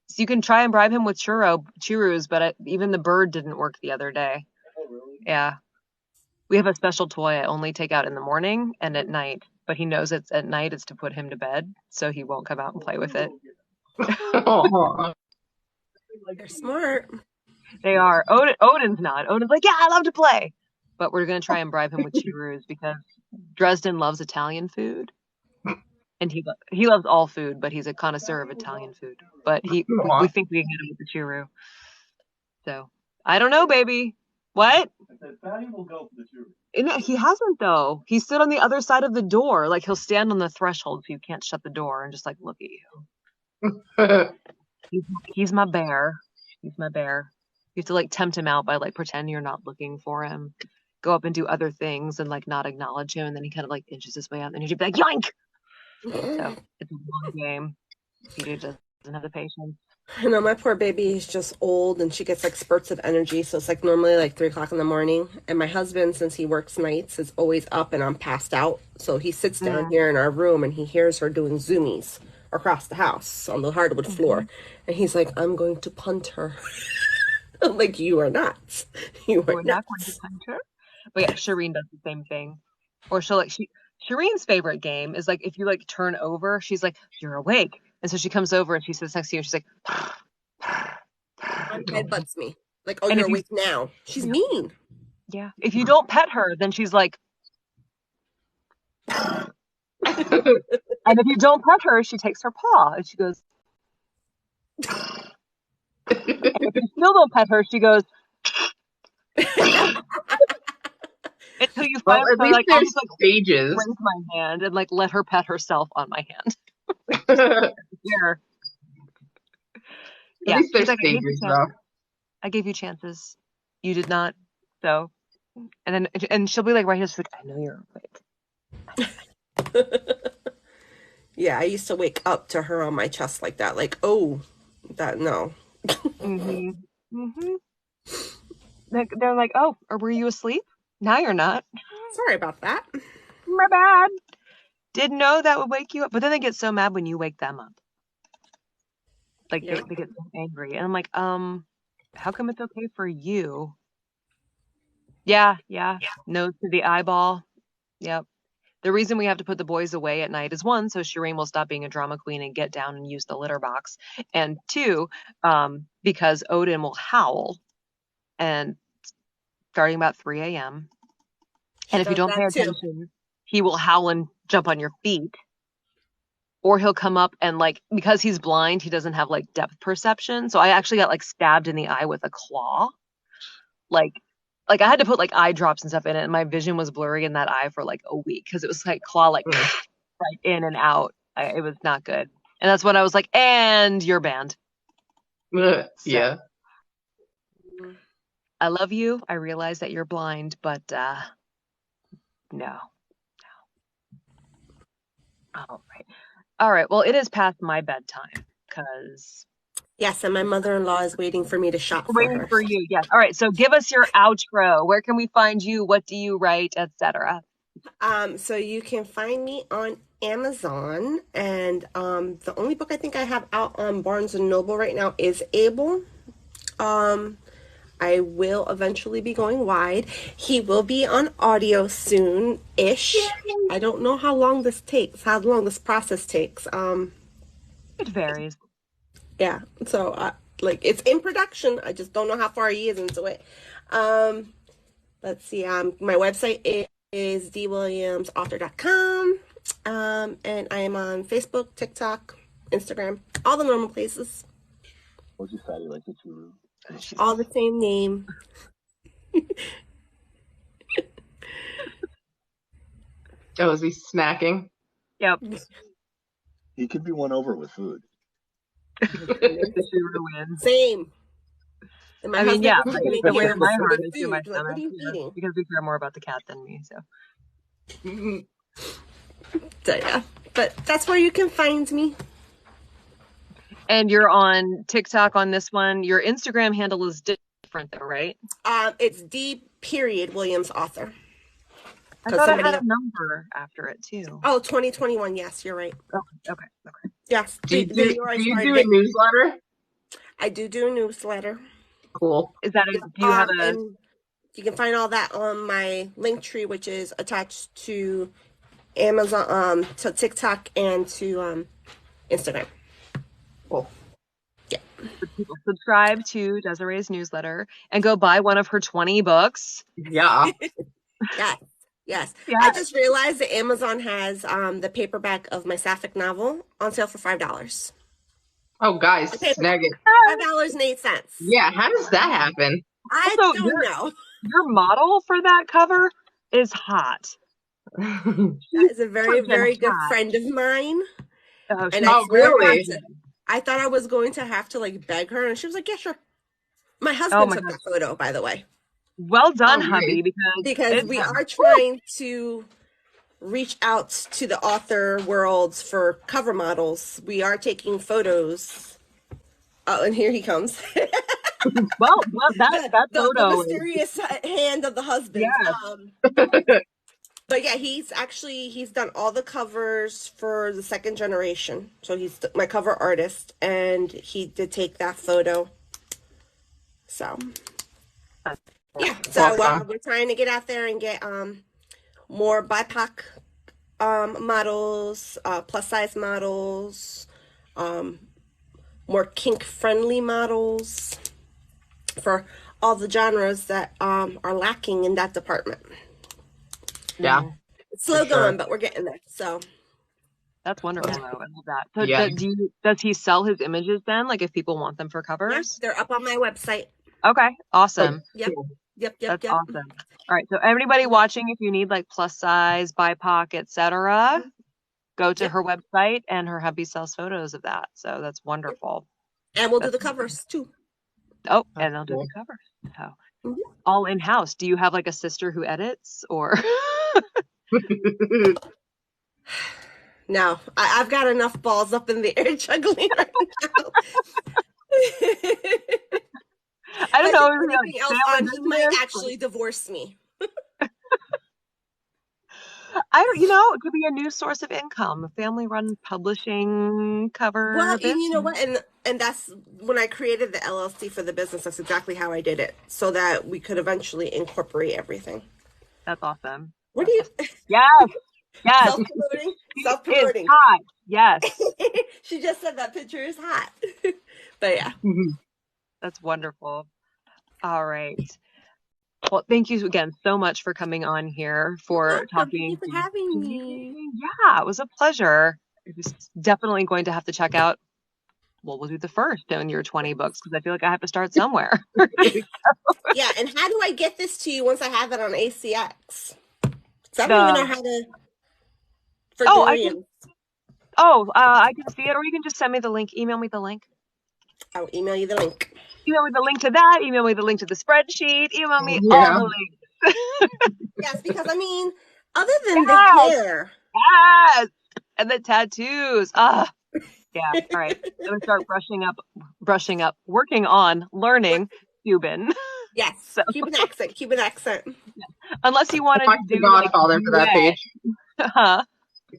So you can try and bribe him with churros, but even the bird didn't work the other day. Oh, really? Yeah. We have a special toy I only take out in the morning and at night, but he knows it's at night it's to put him to bed, so he won't come out and play with it. They're smart. They are. Odin's not. Odin's like, yeah, I love to play. But we're going to try and bribe him with churros because Dresden loves Italian food. And he loves all food, but he's a connoisseur of Italian food. But we think we can get him with the churro. So, I don't know, baby. What? I said, Fatty will go for the churro. He hasn't, though. He stood on the other side of the door. Like, he'll stand on the threshold so you can't shut the door and just, like, look at you. He's my bear. He's my bear. You have to, like, tempt him out by, like, pretend you're not looking for him. Go up and do other things and, like, not acknowledge him. And then he kind of, like, inches his way out. And he'd be like, yoink! So, it's a long game. He just doesn't have the patience. I know, my poor baby is just old and she gets, like, spurts of energy. So it's, like, normally, like, 3 o'clock in the morning. And my husband, since he works nights, is always up and I'm passed out. So he sits down here in our room and he hears her doing zoomies across the house on the hardwood floor. And he's like, I'm going to punt her. Like, you are not. You are not going to punch her. But yeah, Shireen does the same thing. Or she'll like Shireen's favorite game is like if you like turn over, she's like, "You're awake," and so she comes over and she sits next to you and she's like, headbutts me. Like, oh, you're awake now. She's mean. Yeah. If you don't pet her, then she's like. And if you don't pet her, she takes her paw and she goes. And if you still don't pet her, she goes. Until you finally like, I'll just like stages. Raise my hand and like let her pet herself on my hand. Here. At least there's stages, though. I gave you chances. You did not. So, and she'll be like right here. She's like, I know you're awake. Yeah, I used to wake up to her on my chest like that. Like, oh, that no. Mm-hmm. Mm-hmm. They're like, oh, or were you asleep? Now you're not. Sorry about that. My bad. Didn't know that would wake you up. But then they get so mad when you wake them up. Like they get so angry. And I'm like, how come it's okay for you? Yeah. Nose to the eyeball. Yep. The reason we have to put the boys away at night is 1, so Shireen will stop being a drama queen and get down and use the litter box. And 2, because Odin will howl and starting about 3 a.m. And if you don't pay attention, he will howl and jump on your feet. Or he'll come up and like, because he's blind, he doesn't have like depth perception. So I actually got like stabbed in the eye with a claw. Like I had to put like eye drops and stuff in it. And my vision was blurry in that eye for like a week. Cause it was like claw, like right in and out. It was not good. And that's when I was like, and you're banned. Yeah. I love you. I realize that you're blind, but no. All right. Well, it is past my bedtime because. Yes, and my mother-in-law is waiting for me to shop for her. Waiting for you, yes. All right. So give us your outro. Where can we find you? What do you write, etc.? So you can find me on Amazon, and the only book I think I have out on Barnes and Noble right now is Abel. I will eventually be going wide. He will be on audio soon-ish. I don't know how long this process takes. It varies. Yeah, so like it's in production. I just don't know how far he is into it. Let's see. My website is dwilliamsauthor.com. And I am on Facebook, TikTok, Instagram, all the normal places. What's your fatty like it's your all the same name. Oh, is he snacking? Yep. He could be won over with food. Same. And my the way my heart is to my stomach, what are you eating? Because we care more about the cat than me, so. So yeah, but that's where you can find me. And you're on TikTok on this one. Your Instagram handle is different though, right? It's D.Williams author. I thought I had a number after it too. Oh, 2021. Yes, you're right. Okay. Yes. Do you do a newsletter? I do a newsletter. Cool. Is that do you have a? You can find all that on my Linktree, which is attached to Amazon, to TikTok, and to Instagram. Cool. Yeah. People subscribe to Desiree's newsletter and go buy one of her 20 books. Yeah. Yes. I just realized that Amazon has the paperback of my Sapphic novel on sale for $5. Oh, guys, snag it. $5.08. Yeah, how does that happen? I don't know. Your model for that cover is hot. That is a very, very good friend of mine. Oh, really? I thought I was going to have to like beg her, and she was like, "Yeah, sure." My husband took the photo, by the way. Well done, hubby. Because we are trying to reach out to the author worlds for cover models. We are taking photos. Oh, and here he comes. well, that photo. The mysterious hand of the husband. Yeah. But yeah, he's done all the covers for the second generation. So he's my cover artist, and he did take that photo. So yeah, so we're trying to get out there and get more BIPOC models, plus size models, more kink friendly models for all the genres that are lacking in that department. Yeah, it's slow going, but we're getting there. So that's wonderful, though. I love that. So does he sell his images then? Like if people want them for covers? Yeah, they're up on my website. Okay, awesome. Yep. That's awesome. All right, so everybody watching, if you need like plus size, BIPOC, etc., go to her website, and her hubby sells photos of that. So that's wonderful. And we'll do the covers too. Oh, and they'll do the covers. So all in house. Do you have like a sister who edits, or? No, I've got enough balls up in the air juggling right now. I don't know. Anything else on, he might actually divorce me. It could be a new source of income, a family-run publishing cover. Well, and you know what? And that's when I created the LLC for the business. That's exactly how I did it, so that we could eventually incorporate everything. That's awesome. What do you? Yes. Self-promoting. Hot. Yes. She just said that picture is hot. But yeah. That's wonderful. All right. Well, thank you again so much for coming on here, for talking. Thank you for having me. Yeah, it was a pleasure. It was definitely going to have to check out. Well, we'll do the first in your 20 books, because I feel like I have to start somewhere. Yeah, and how do I get this to you once I have it on ACX? Because I don't even know how to. I can see it, or you can just send me the link. Email me the link. I'll email you the link. Email me the link to that. Email me the link to the spreadsheet. Email me all the links. Yes, because I mean, other than the hair. Yes, and the tattoos. Yeah. All right. I'm gonna start brushing up, working on learning Cuban. Yes. So. Cuban accent. Unless you want to do The Godfather for that page. Huh?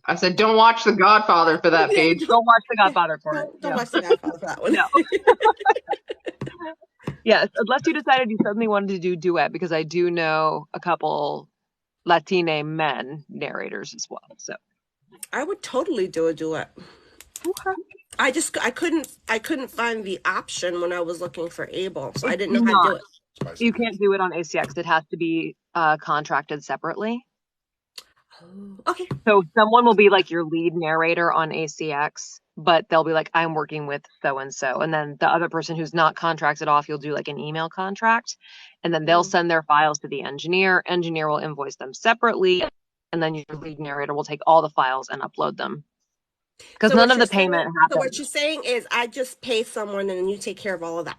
I said, don't watch The Godfather for that page. Don't watch The Godfather for it. Don't watch The Godfather for that one. No. Yes, unless you decided you suddenly wanted to do duet, because I do know a couple Latine men narrators as well. So I would totally do a duet. Okay. I couldn't find the option when I was looking for Able, so I didn't know how to do it. You can't do it on ACX. It has to be contracted separately. Okay. So someone will be like your lead narrator on ACX, but they'll be like, I'm working with so-and-so. And then the other person who's not contracted off, you'll do like an email contract, and then they'll send their files to the engineer. Engineer will invoice them separately. And then your lead narrator will take all the files and upload them. Because none of the payment happens. So what you're saying is I just pay someone and then you take care of all of that.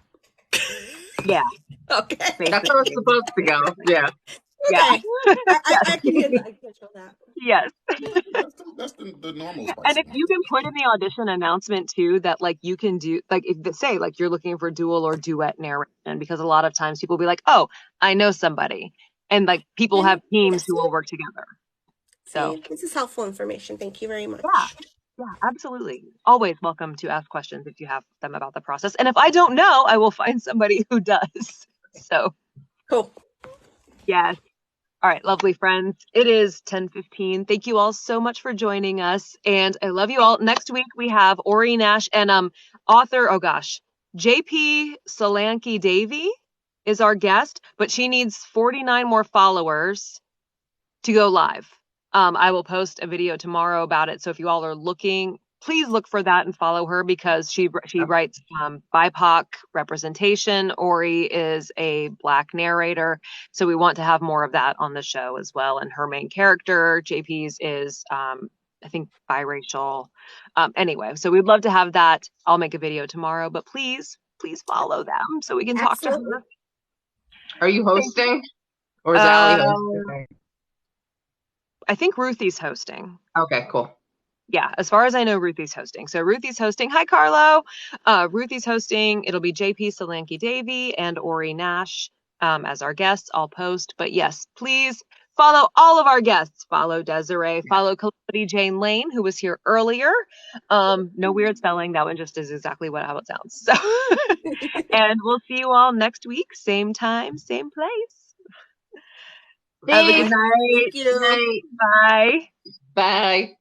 Yeah. Okay. Basically. That's how it's supposed to go. Yeah. Okay. Yeah. I can control that. Yes. That's the normal spice. And if you can put in the audition announcement too, that like you can do, like if say like you're looking for dual or duet narration, because a lot of times people will be like, oh, I know somebody. And like people have teams who will work together. So this is helpful information. Thank you very much. Yeah, absolutely. Always welcome to ask questions if you have them about the process. And if I don't know, I will find somebody who does. So cool. Yes. All right, lovely friends. It is 10:15. Thank you all so much for joining us. And I love you all. Next week we have Ori Nash and author, JP Solanke Davy is our guest, but she needs 49 more followers to go live. I will post a video tomorrow about it. So if you all are looking, please look for that and follow her, because she writes BIPOC representation. Ori is a Black narrator. So we want to have more of that on the show as well. And her main character, JP's, is, I think, biracial. Anyway, so we'd love to have that. I'll make a video tomorrow, but please follow them so we can talk to her. Are you hosting? Or is Allie hosting? I think Ruthie's hosting. Okay, cool. Yeah, as far as I know, Ruthie's hosting. So Ruthie's hosting. Hi, Carlo. Ruthie's hosting. It'll be JP Solanke Davy and Ori Nash as our guests. I'll post. But yes, please follow all of our guests. Follow Desiree. Follow Calamity Jane Lane, who was here earlier. No weird spelling. That one just is exactly how it sounds. So, and we'll see you all next week. Same time, same place. Thanks. Have a good night. Thank you. Bye. Bye.